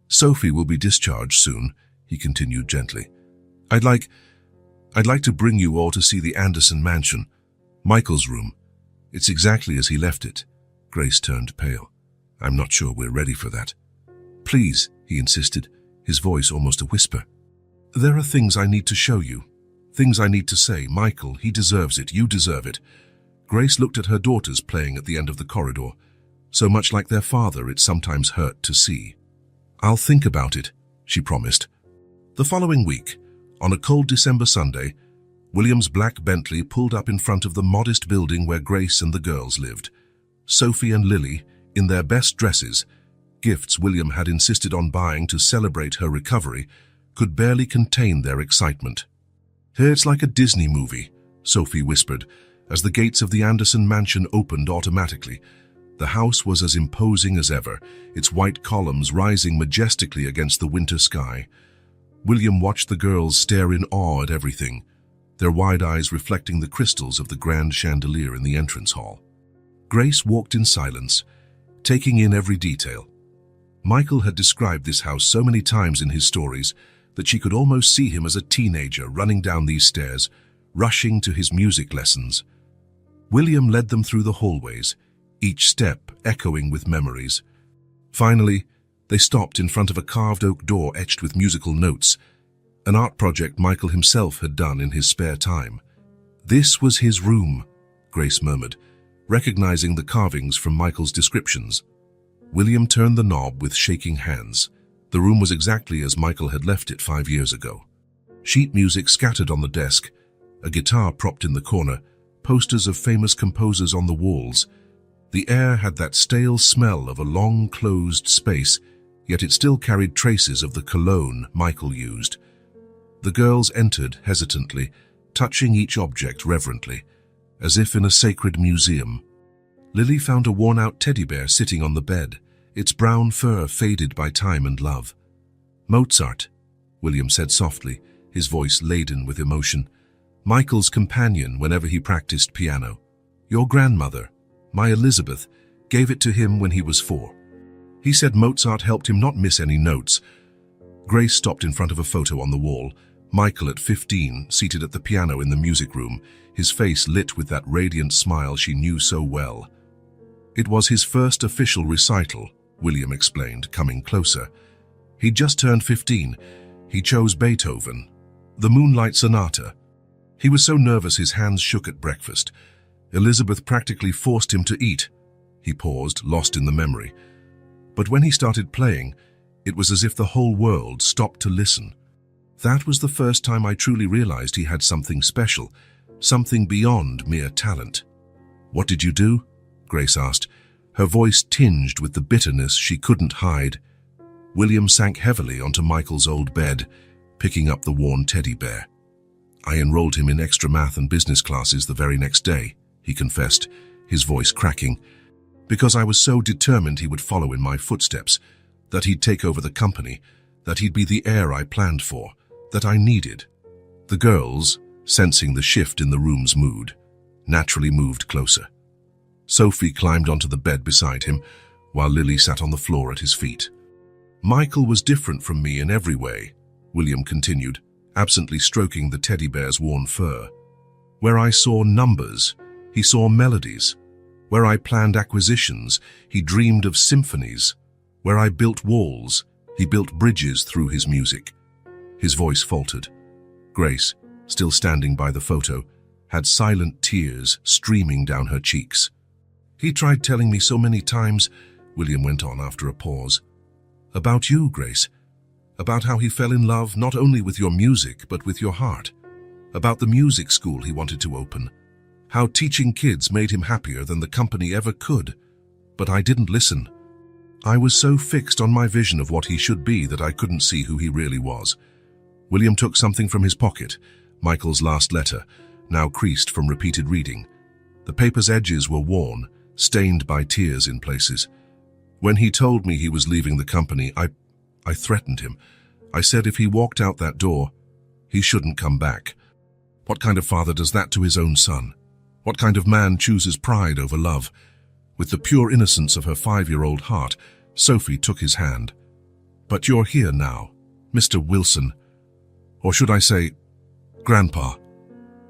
Sophie will be discharged soon, he continued gently. I'd like to bring you all to see the Anderson mansion, Michael's room. It's exactly as he left it. Grace turned pale. I'm not sure we're ready for that. Please, he insisted, his voice almost a whisper. There are things I need to show you. Things I need to say. Michael, he deserves it. You deserve it. Grace looked at her daughters playing at the end of the corridor. So much like their father, it sometimes hurt to see. I'll think about it, she promised. The following week, on a cold December Sunday, William's black Bentley pulled up in front of the modest building where Grace and the girls lived. Sophie and Lily, in their best dresses, gifts William had insisted on buying to celebrate her recovery, could barely contain their excitement. It's like a Disney movie, Sophie whispered, as the gates of the Anderson mansion opened automatically. The house was as imposing as ever, its white columns rising majestically against the winter sky. William watched the girls stare in awe at everything, their wide eyes reflecting the crystals of the grand chandelier in the entrance hall. Grace walked in silence, taking in every detail. Michael had described this house so many times in his stories that she could almost see him as a teenager running down these stairs, rushing to his music lessons. William led them through the hallways, each step echoing with memories. Finally, they stopped in front of a carved oak door etched with musical notes, an art project Michael himself had done in his spare time. This was his room, Grace murmured, recognizing the carvings from Michael's descriptions. William turned the knob with shaking hands. The room was exactly as Michael had left it 5 years ago. Sheet music scattered on the desk, a guitar propped in the corner, posters of famous composers on the walls. The air had that stale smell of a long-closed space, yet it still carried traces of the cologne Michael used. The girls entered hesitantly, touching each object reverently, as if in a sacred museum. Lily found a worn-out teddy bear sitting on the bed, its brown fur faded by time and love. Mozart, William said softly, his voice laden with emotion. Michael's companion whenever he practiced piano. Your grandmother, my Elizabeth, gave it to him when he was 4. He said Mozart helped him not miss any notes. Grace stopped in front of a photo on the wall. Michael at 15, seated at the piano in the music room, his face lit with that radiant smile she knew so well. It was his first official recital, William explained, coming closer. He'd just turned 15. He chose Beethoven, the Moonlight Sonata. He was so nervous his hands shook at breakfast. Elizabeth practically forced him to eat. He paused, lost in the memory. But when he started playing, it was as if the whole world stopped to listen. That was the first time I truly realized he had something special, something beyond mere talent. What did you do? Grace asked, her voice tinged with the bitterness she couldn't hide. William sank heavily onto Michael's old bed, picking up the worn teddy bear. I enrolled him in extra math and business classes the very next day, he confessed, his voice cracking, because I was so determined he would follow in my footsteps, that he'd take over the company, that he'd be the heir I planned for, that I needed. The girls, sensing the shift in the room's mood, naturally moved closer. Sophie climbed onto the bed beside him, while Lily sat on the floor at his feet. Michael was different from me in every way, William continued, absently stroking the teddy bear's worn fur. Where I saw numbers, he saw melodies. Where I planned acquisitions, he dreamed of symphonies. Where I built walls, he built bridges through his music. His voice faltered. Grace, still standing by the photo, had silent tears streaming down her cheeks. He tried telling me so many times, William went on after a pause. About you, Grace. About how he fell in love not only with your music, but with your heart. About the music school he wanted to open. How teaching kids made him happier than the company ever could. But I didn't listen. I was so fixed on my vision of what he should be that I couldn't see who he really was. William took something from his pocket, Michael's last letter, now creased from repeated reading. The paper's edges were worn, stained by tears in places. When he told me he was leaving the company, I threatened him. I said if he walked out that door, he shouldn't come back. What kind of father does that to his own son? What kind of man chooses pride over love? With the pure innocence of her 5-year-old heart, Sophie took his hand. But you're here now, Mr. Wilson. Or should I say, Grandpa?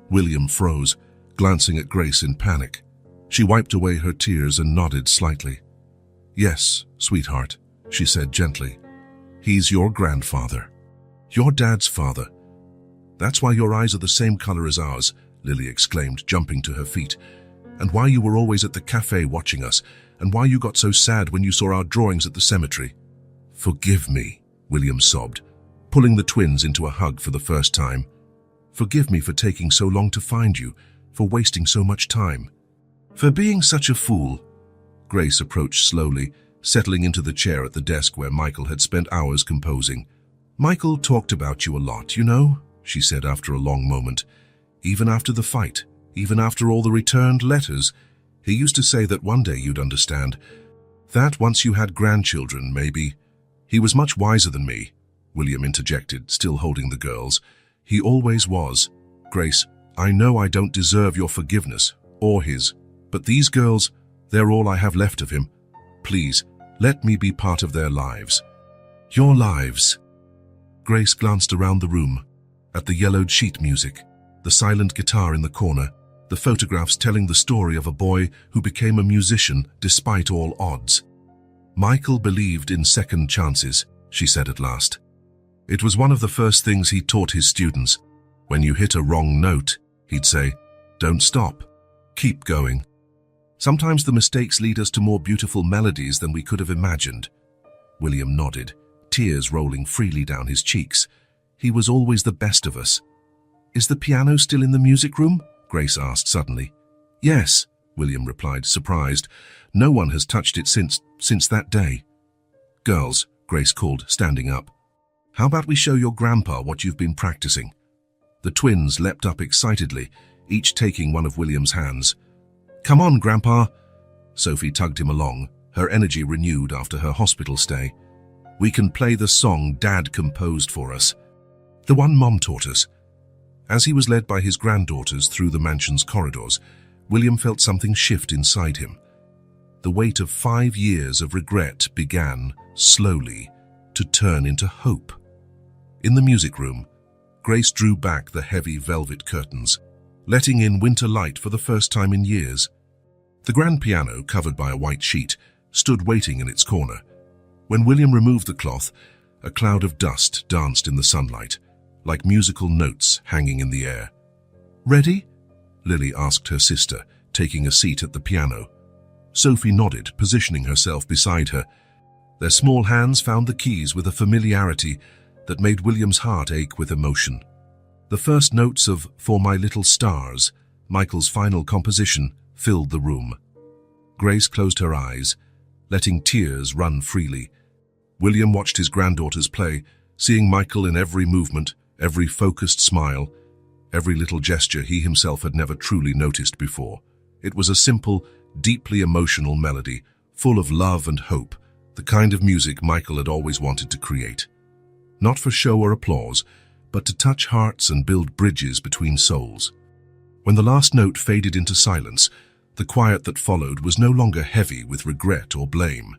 William froze, glancing at Grace in panic. She wiped away her tears and nodded slightly. Yes, sweetheart, she said gently. He's your grandfather. Your dad's father. That's why your eyes are the same color as ours, Lily exclaimed, jumping to her feet. And why you were always at the cafe watching us, and why you got so sad when you saw our drawings at the cemetery. Forgive me, William sobbed, pulling the twins into a hug for the first time. Forgive me for taking so long to find you, for wasting so much time. For being such a fool. Grace approached slowly, settling into the chair at the desk where Michael had spent hours composing. Michael talked about you a lot, you know, she said after a long moment. Even after the fight, even after all the returned letters, he used to say that one day you'd understand. That once you had grandchildren, maybe. He was much wiser than me, William interjected, still holding the girls. He always was. Grace, I know I don't deserve your forgiveness, or his, but these girls, they're all I have left of him. Please, let me be part of their lives. Your lives. Grace glanced around the room, at the yellowed sheet music, the silent guitar in the corner, the photographs telling the story of a boy who became a musician despite all odds. Michael believed in second chances, she said at last. It was one of the first things he taught his students. When you hit a wrong note, he'd say, don't stop, keep going. Sometimes the mistakes lead us to more beautiful melodies than we could have imagined. William nodded, tears rolling freely down his cheeks. He was always the best of us. Is the piano still in the music room? Grace asked suddenly. Yes, William replied, surprised. No one has touched it since that day. Girls, Grace called, standing up. How about we show your grandpa what you've been practicing? The twins leapt up excitedly, each taking one of William's hands. Come on, Grandpa. Sophie tugged him along, her energy renewed after her hospital stay. We can play the song Dad composed for us. The one Mom taught us. As he was led by his granddaughters through the mansion's corridors, William felt something shift inside him. The weight of 5 years of regret began, slowly, to turn into hope. In the music room, Grace drew back the heavy velvet curtains, letting in winter light for the first time in years. The grand piano, covered by a white sheet, stood waiting in its corner. When William removed the cloth, a cloud of dust danced in the sunlight, like musical notes hanging in the air. Ready? Lily asked her sister, taking a seat at the piano. Sophie nodded, positioning herself beside her. Their small hands found the keys with a familiarity that made William's heart ache with emotion. The first notes of For My Little Stars, Michael's final composition, filled the room. Grace closed her eyes, letting tears run freely. William watched his granddaughters play, seeing Michael in every movement, every focused smile, every little gesture he himself had never truly noticed before. It was a simple, deeply emotional melody, full of love and hope, the kind of music Michael had always wanted to create. Not for show or applause, but to touch hearts and build bridges between souls. When the last note faded into silence, the quiet that followed was no longer heavy with regret or blame.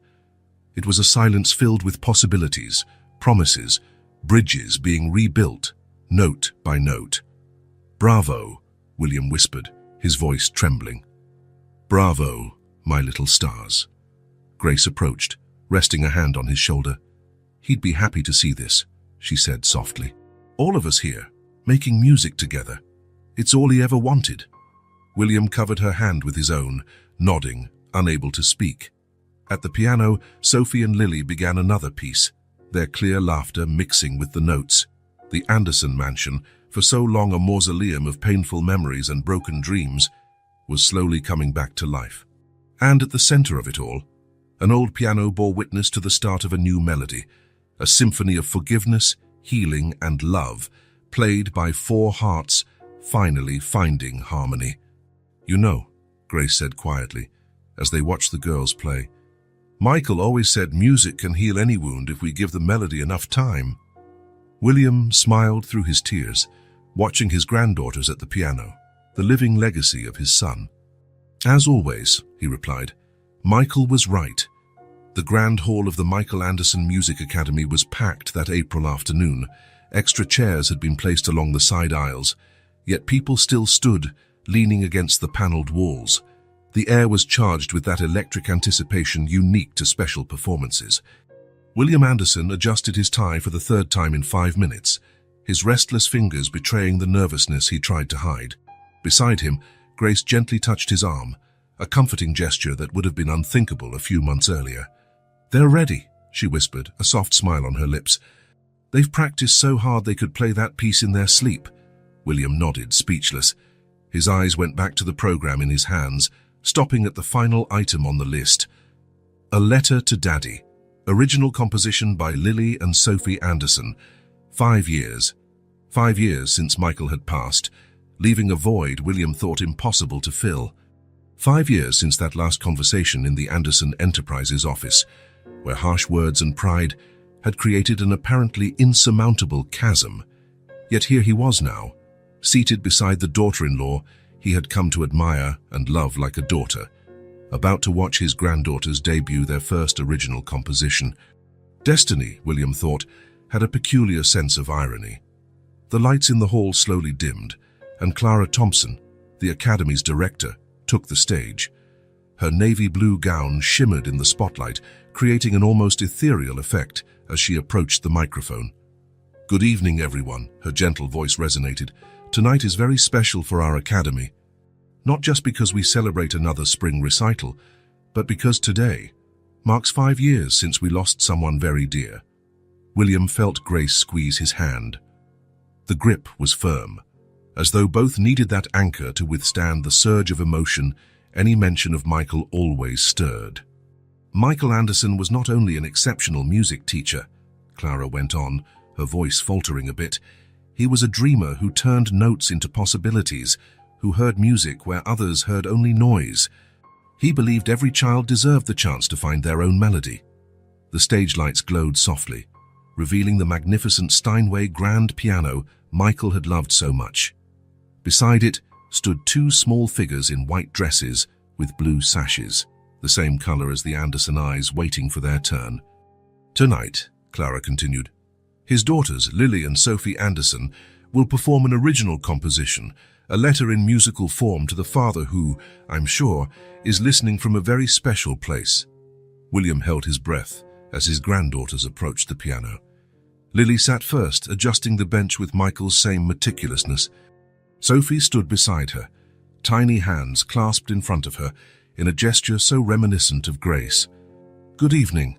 It was a silence filled with possibilities, promises, bridges being rebuilt, note by note. Bravo, William whispered, his voice trembling. Bravo, my little stars. Grace approached, resting a hand on his shoulder. He'd be happy to see this, she said softly. All of us here, making music together. It's all he ever wanted. William covered her hand with his own, nodding, unable to speak. At the piano, Sophie and Lily began another piece, their clear laughter mixing with the notes. The Anderson mansion, for so long a mausoleum of painful memories and broken dreams, was slowly coming back to life. And at the center of it all, an old piano bore witness to the start of a new melody, a symphony of forgiveness, healing, and love, played by 4 hearts, finally finding harmony. You know, Grace said quietly, as they watched the girls play, Michael always said music can heal any wound if we give the melody enough time. William smiled through his tears, watching his granddaughters at the piano. the living legacy of his son. "As always," he replied, "Michael was right." The grand hall of the Michael Anderson Music Academy was packed that April afternoon. Extra chairs had been placed along the side aisles, yet people still stood, leaning against the paneled walls. The air was charged with that electric anticipation unique to special performances. William Anderson adjusted his tie for the third time in 5 minutes, his restless fingers betraying the nervousness he tried to hide. Beside him, Grace gently touched his arm, a comforting gesture that would have been unthinkable a few months earlier. "They're ready," she whispered, a soft smile on her lips. "They've practiced so hard they could play that piece in their sleep." William nodded, speechless. His eyes went back to the program in his hands, stopping at the final item on the list. A Letter to Daddy, original composition by Lily and Sophie Anderson. 5 years. 5 years since Michael had passed, leaving a void William thought impossible to fill. 5 years since that last conversation in the Anderson Enterprises office, where harsh words and pride had created an apparently insurmountable chasm. Yet here he was now, seated beside the daughter-in-law he had come to admire and love like a daughter, about to watch his granddaughters debut their first original composition. Destiny, William thought, had a peculiar sense of irony. The lights in the hall slowly dimmed, and Clara Thompson, the Academy's director, took the stage. Her navy blue gown shimmered in the spotlight, creating an almost ethereal effect as she approached the microphone. "Good evening, everyone," her gentle voice resonated. "Tonight is very special for our Academy. Not just because we celebrate another spring recital, but because today marks 5 years since we lost someone very dear." William felt Grace squeeze his hand. The grip was firm, as though both needed that anchor to withstand the surge of emotion any mention of Michael always stirred. "Michael Anderson was not only an exceptional music teacher," Clara went on, her voice faltering a bit. "He was a dreamer who turned notes into possibilities, who heard music where others heard only noise. He believed every child deserved the chance to find their own melody." The stage lights glowed softly, revealing the magnificent Steinway grand piano Michael had loved so much. Beside it stood 2 small figures in white dresses with blue sashes, the same color as the Anderson eyes waiting for their turn. "Tonight," Clara continued, "his daughters, Lily and Sophie Anderson, will perform an original composition, a letter in musical form to the father who, I'm sure, is listening from a very special place." William held his breath as his granddaughters approached the piano. Lily sat first, adjusting the bench with Michael's same meticulousness. Sophie stood beside her, tiny hands clasped in front of her, in a gesture so reminiscent of Grace. "Good evening,"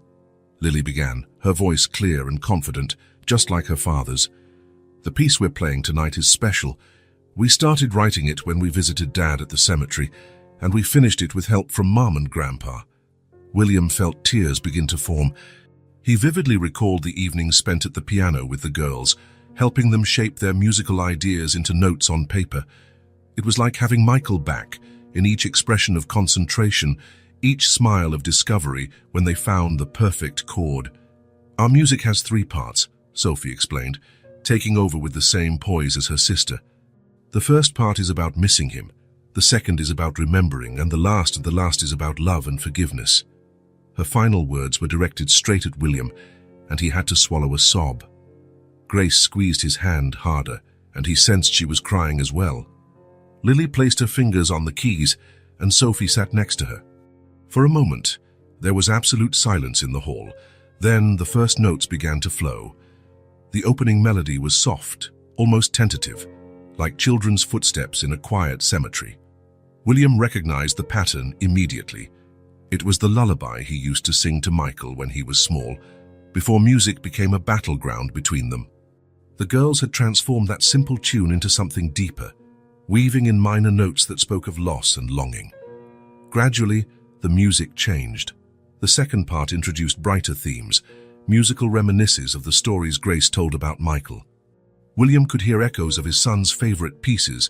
Lily began, her voice clear and confident, just like her father's. "The piece we're playing tonight is special. We started writing it when we visited Dad at the cemetery, and we finished it with help from Mom and Grandpa." William felt tears begin to form. He vividly recalled the evenings spent at the piano with the girls, helping them shape their musical ideas into notes on paper. It was like having Michael back, in each expression of concentration, each smile of discovery when they found the perfect chord. "Our music has 3 parts, Sophie explained, taking over with the same poise as her sister. "The first part is about missing him, the second is about remembering, and the last is about love and forgiveness." Her final words were directed straight at William, and he had to swallow a sob. Grace squeezed his hand harder, and he sensed she was crying as well. Lily placed her fingers on the keys, and Sophie sat next to her. For a moment, there was absolute silence in the hall. Then the first notes began to flow. The opening melody was soft, almost tentative, like children's footsteps in a quiet cemetery. William recognized the pattern immediately. It was the lullaby he used to sing to Michael when he was small, before music became a battleground between them. The girls had transformed that simple tune into something deeper, weaving in minor notes that spoke of loss and longing. Gradually, the music changed. The second part introduced brighter themes, musical reminiscences of the stories Grace told about Michael. William could hear echoes of his son's favorite pieces,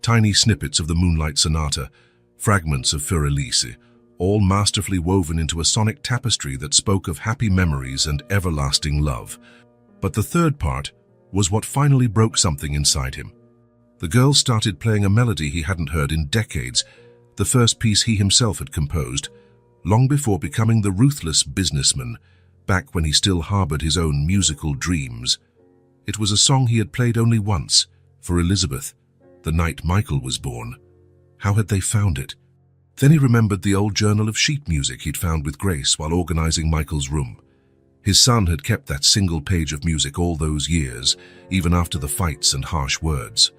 tiny snippets of the Moonlight Sonata, fragments of Fur-Elise, all masterfully woven into a sonic tapestry that spoke of happy memories and everlasting love. But the third part was what finally broke something inside him. The girls started playing a melody he hadn't heard in decades, the first piece he himself had composed, long before becoming the ruthless businessman, back when he still harbored his own musical dreams. It was a song he had played only once, for Elizabeth, the night Michael was born. How had they found it? Then he remembered the old journal of sheet music he'd found with Grace while organizing Michael's room. His son had kept that single page of music all those years, even after the fights and harsh words.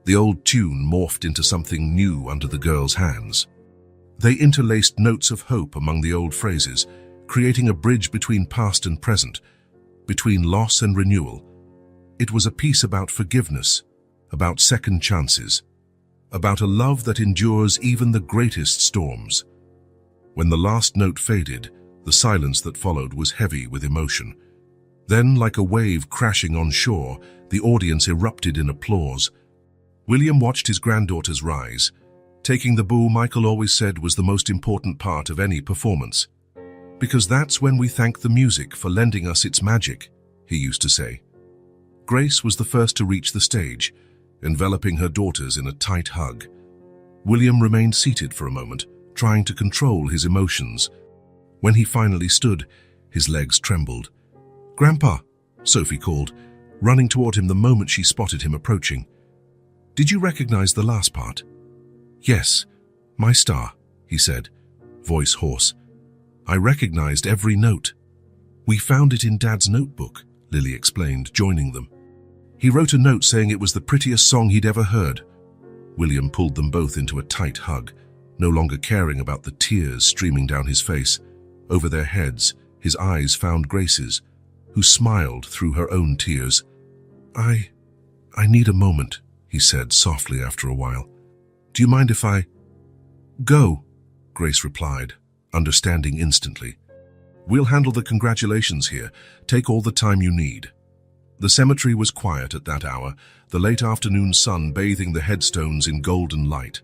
The old tune morphed into something new under the girls' hands. They interlaced notes of hope among the old phrases, creating a bridge between past and present, between loss and renewal. It was a piece about forgiveness, about second chances, about a love that endures even the greatest storms. When the last note faded, the silence that followed was heavy with emotion. Then, like a wave crashing on shore, the audience erupted in applause. William watched his granddaughters rise, taking the bow Michael always said was the most important part of any performance. Because that's when we thank the music for lending us its magic, he used to say. Grace was the first to reach the stage, enveloping her daughters in a tight hug. William remained seated for a moment, trying to control his emotions. When he finally stood, his legs trembled. "Grandpa," Sophie called, running toward him the moment she spotted him approaching. "Did you recognize the last part?" "Yes, my star," he said, voice hoarse. "I recognized every note." "We found it in Dad's notebook," Lily explained, joining them. "He wrote a note saying it was the prettiest song he'd ever heard." William pulled them both into a tight hug, no longer caring about the tears streaming down his face. Over their heads, his eyes found Grace's, who smiled through her own tears. I need a moment," he said softly after a while. "Do you mind if I—" "Go," Grace replied, understanding instantly. "We'll handle the congratulations here. Take all the time you need." The cemetery was quiet at that hour, the late afternoon sun bathing the headstones in golden light.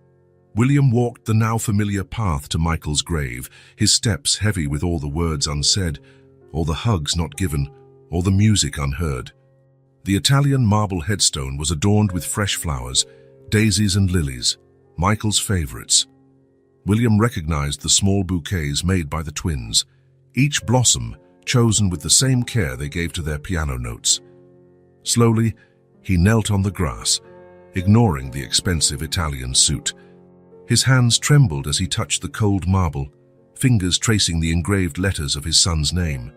William walked the now familiar path to Michael's grave, his steps heavy with all the words unsaid, all the hugs not given, all the music unheard. The Italian marble headstone was adorned with fresh flowers, daisies and lilies, Michael's favorites. William recognized the small bouquets made by the twins, each blossom chosen with the same care they gave to their piano notes. Slowly, he knelt on the grass, ignoring the expensive Italian suit. His hands trembled as he touched the cold marble, fingers tracing the engraved letters of his son's name.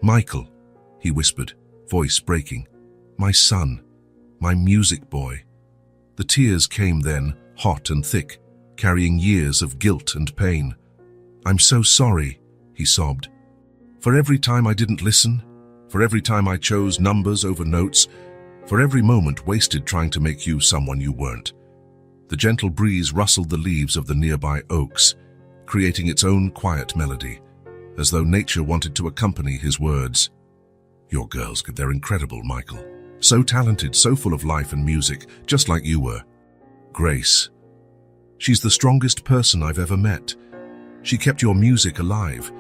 "Michael," he whispered, voice breaking. "My son, my music boy." The tears came then, hot and thick, carrying years of guilt and pain. "I'm so sorry," he sobbed. "For every time I didn't listen, for every time I chose numbers over notes, for every moment wasted trying to make you someone you weren't." The gentle breeze rustled the leaves of the nearby oaks, creating its own quiet melody, as though nature wanted to accompany his words. "Your girls, they're incredible, Michael. So talented, so full of life and music, just like you were. Grace. She's the strongest person I've ever met. She kept your music alive,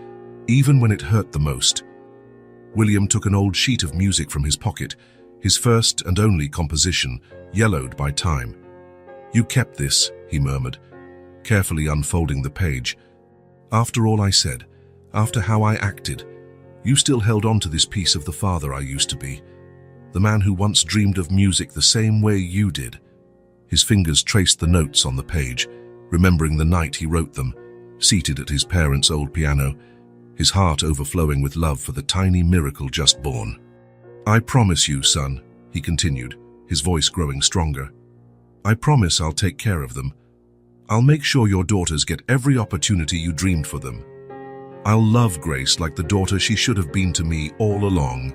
even when it hurt the most." William took an old sheet of music from his pocket, his first and only composition, yellowed by time. "You kept this," he murmured, carefully unfolding the page. "After all I said, after how I acted, you still held on to this piece of the father I used to be, the man who once dreamed of music the same way you did." His fingers traced the notes on the page, remembering the night he wrote them, seated at his parents' old piano, his heart overflowing with love for the tiny miracle just born. "I promise you, son," he continued, his voice growing stronger. "I promise I'll take care of them. I'll make sure your daughters get every opportunity you dreamed for them. I'll love Grace like the daughter she should have been to me all along.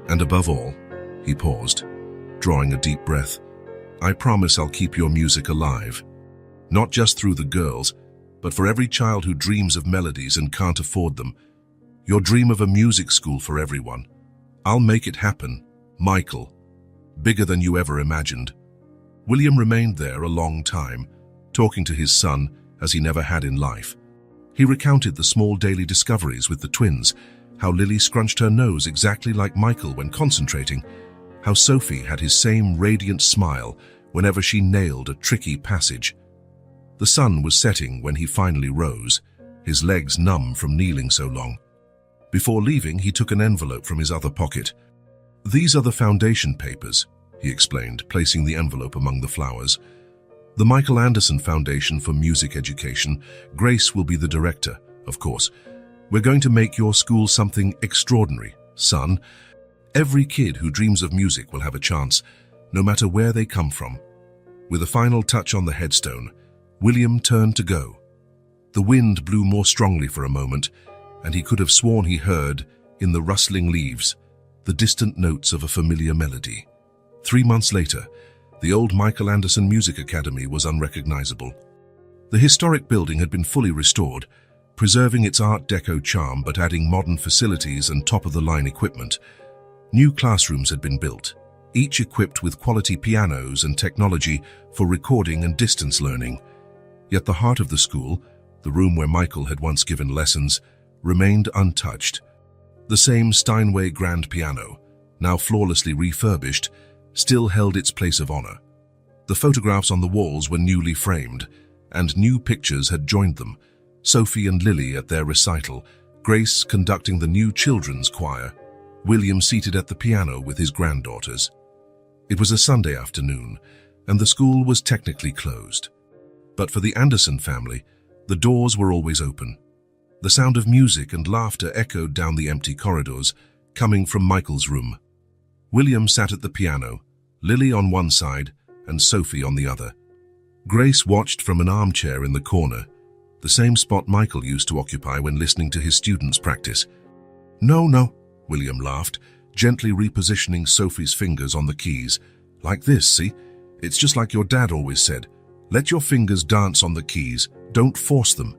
And above all," he paused, drawing a deep breath, "I promise I'll keep your music alive. Not just through the girls, but for every child who dreams of melodies and can't afford them. Your dream of a music school for everyone. I'll make it happen, Michael. Bigger than you ever imagined." William remained there a long time, talking to his son as he never had in life. He recounted the small daily discoveries with the twins, how Lily scrunched her nose exactly like Michael when concentrating, how Sophie had his same radiant smile whenever she nailed a tricky passage. The sun was setting when he finally rose, his legs numb from kneeling so long. Before leaving, he took an envelope from his other pocket. "These are the foundation papers," he explained, placing the envelope among the flowers. "The Michael Anderson Foundation for Music Education. Grace will be the director, of course. We're going to make your school something extraordinary, son. Every kid who dreams of music will have a chance, no matter where they come from." With a final touch on the headstone, William turned to go. The wind blew more strongly for a moment, and he could have sworn he heard, in the rustling leaves, the distant notes of a familiar melody. 3 months later, the old Michael Anderson Music Academy was unrecognizable. The historic building had been fully restored, preserving its Art Deco charm but adding modern facilities and top-of-the-line equipment. New classrooms had been built, each equipped with quality pianos and technology for recording and distance learning. Yet the heart of the school, the room where Michael had once given lessons, remained untouched. The same Steinway grand piano, now flawlessly refurbished, still held its place of honor. The photographs on the walls were newly framed, and new pictures had joined them. Sophie and Lily at their recital, Grace conducting the new children's choir, William seated at the piano with his granddaughters. It was a Sunday afternoon, and the school was technically closed. But for the Anderson family, the doors were always open. The sound of music and laughter echoed down the empty corridors, coming from Michael's room. William sat at the piano, Lily on one side and Sophie on the other. Grace watched from an armchair in the corner, the same spot Michael used to occupy when listening to his students practice. "No," William laughed, gently repositioning Sophie's fingers on the keys. "Like this, see? It's just like your dad always said. Let your fingers dance on the keys, don't force them."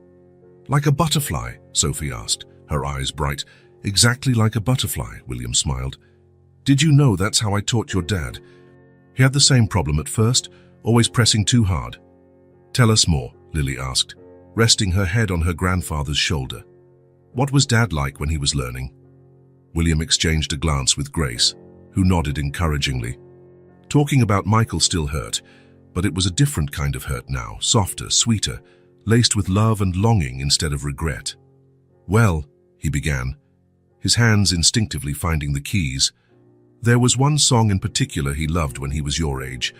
"Like a butterfly?" Sophie asked, her eyes bright. "Exactly like a butterfly," William smiled. "Did you know that's how I taught your dad? He had the same problem at first, always pressing too hard." "Tell us more," Lily asked, resting her head on her grandfather's shoulder. "What was Dad like when he was learning?" William exchanged a glance with Grace, who nodded encouragingly. Talking about Michael still hurt, but it was a different kind of hurt now, softer, sweeter, laced with love and longing instead of regret. "Well," he began, his hands instinctively finding the keys, "there was one song in particular he loved when he was your age.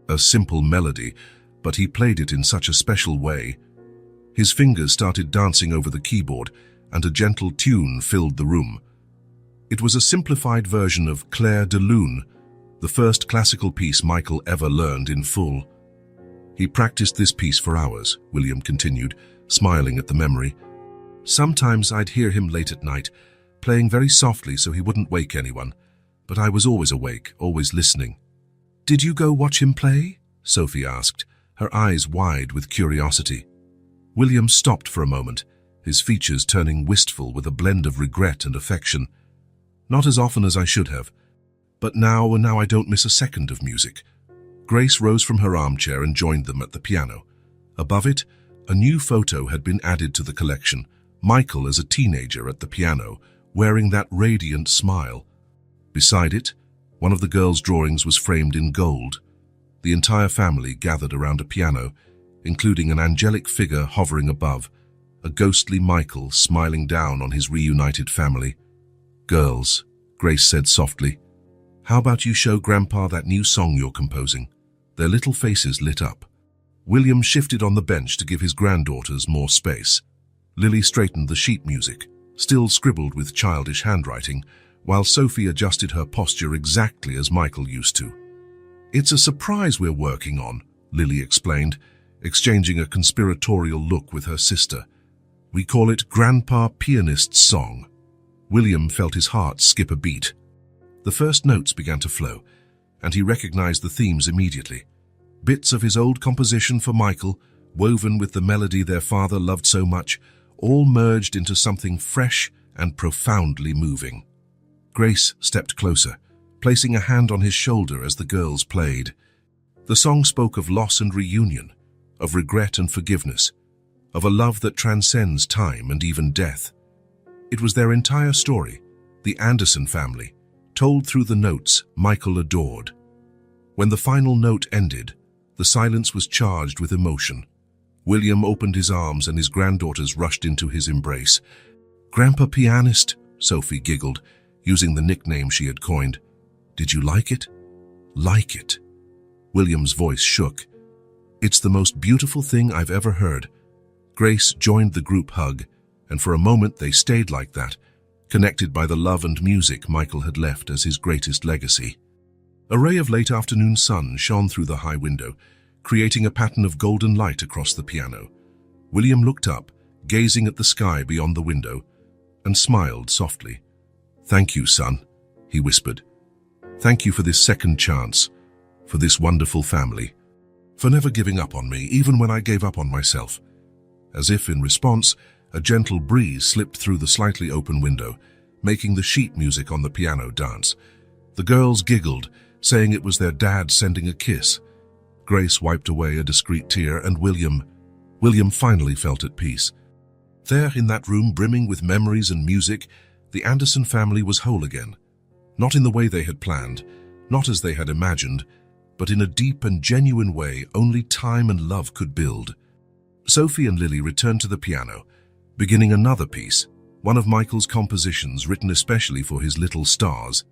A simple melody, but he played it in such a special way. His fingers started dancing over the keyboard, and a gentle tune filled the room. It was a simplified version of Clair de Lune, the first classical piece Michael ever learned in full. He practiced this piece for hours," William continued, smiling at the memory. "Sometimes I'd hear him late at night, playing very softly so he wouldn't wake anyone, but I was always awake, always listening." "Did you go watch him play?" Sophie asked, her eyes wide with curiosity. William stopped for a moment, his features turning wistful with a blend of regret and affection. "Not as often as I should have, but now I don't miss a second of music." Grace rose from her armchair and joined them at the piano. Above it, a new photo had been added to the collection, Michael as a teenager at the piano, wearing that radiant smile. Beside it, one of the girls' drawings was framed in gold. The entire family gathered around a piano, including an angelic figure hovering above, a ghostly Michael smiling down on his reunited family. "Girls," Grace said softly, "how about you show Grandpa that new song you're composing?" Their little faces lit up. William shifted on the bench to give his granddaughters more space. Lily straightened the sheet music, still scribbled with childish handwriting, while Sophie adjusted her posture exactly as Michael used to. "It's a surprise we're working on," Lily explained, exchanging a conspiratorial look with her sister. "We call it Grandpa Pianist's Song." William felt his heart skip a beat. The first notes began to flow, and he recognized the themes immediately. Bits of his old composition for Michael, woven with the melody their father loved so much, all merged into something fresh and profoundly moving. Grace stepped closer, placing a hand on his shoulder as the girls played. The song spoke of loss and reunion, of regret and forgiveness, of a love that transcends time and even death. It was their entire story, the Anderson family, told through the notes Michael adored. When the final note ended, the silence was charged with emotion. William opened his arms and his granddaughters rushed into his embrace. "Grandpa Pianist," Sophie giggled, using the nickname she had coined. "Did you like it?" "Like it?" William's voice shook. "It's the most beautiful thing I've ever heard." Grace joined the group hug, and for a moment they stayed like that, connected by the love and music Michael had left as his greatest legacy. A ray of late afternoon sun shone through the high window, creating a pattern of golden light across the piano. William looked up, gazing at the sky beyond the window, and smiled softly. "Thank you, son," he whispered. "Thank you for this second chance, for this wonderful family, for never giving up on me, even when I gave up on myself." As if in response, a gentle breeze slipped through the slightly open window, making the sheet music on the piano dance. The girls giggled, saying it was their dad sending a kiss. Grace wiped away a discreet tear, and William finally felt at peace. There, in that room brimming with memories and music, the Anderson family was whole again. Not in the way they had planned, not as they had imagined, but in a deep and genuine way only time and love could build. Sophie and Lily returned to the piano, beginning another piece, one of Michael's compositions written especially for his little stars.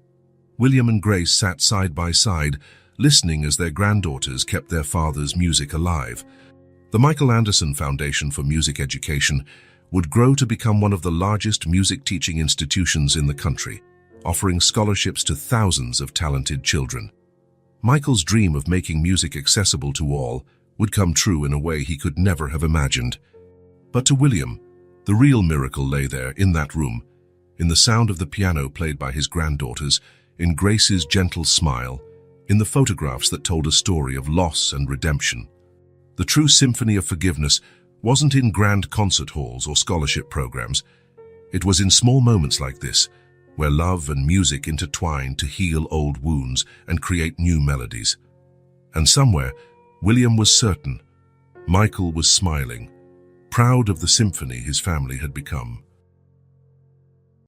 William and Grace sat side by side, listening as their granddaughters kept their father's music alive. The Michael Anderson Foundation for Music Education would grow to become one of the largest music teaching institutions in the country, offering scholarships to thousands of talented children. Michael's dream of making music accessible to all would come true in a way he could never have imagined. But to William, the real miracle lay there in that room, in the sound of the piano played by his granddaughters, in Grace's gentle smile, in the photographs that told a story of loss and redemption. The true symphony of forgiveness wasn't in grand concert halls or scholarship programs. It was in small moments like this, where love and music intertwined to heal old wounds and create new melodies. And somewhere, William was certain, Michael was smiling, proud of the symphony his family had become.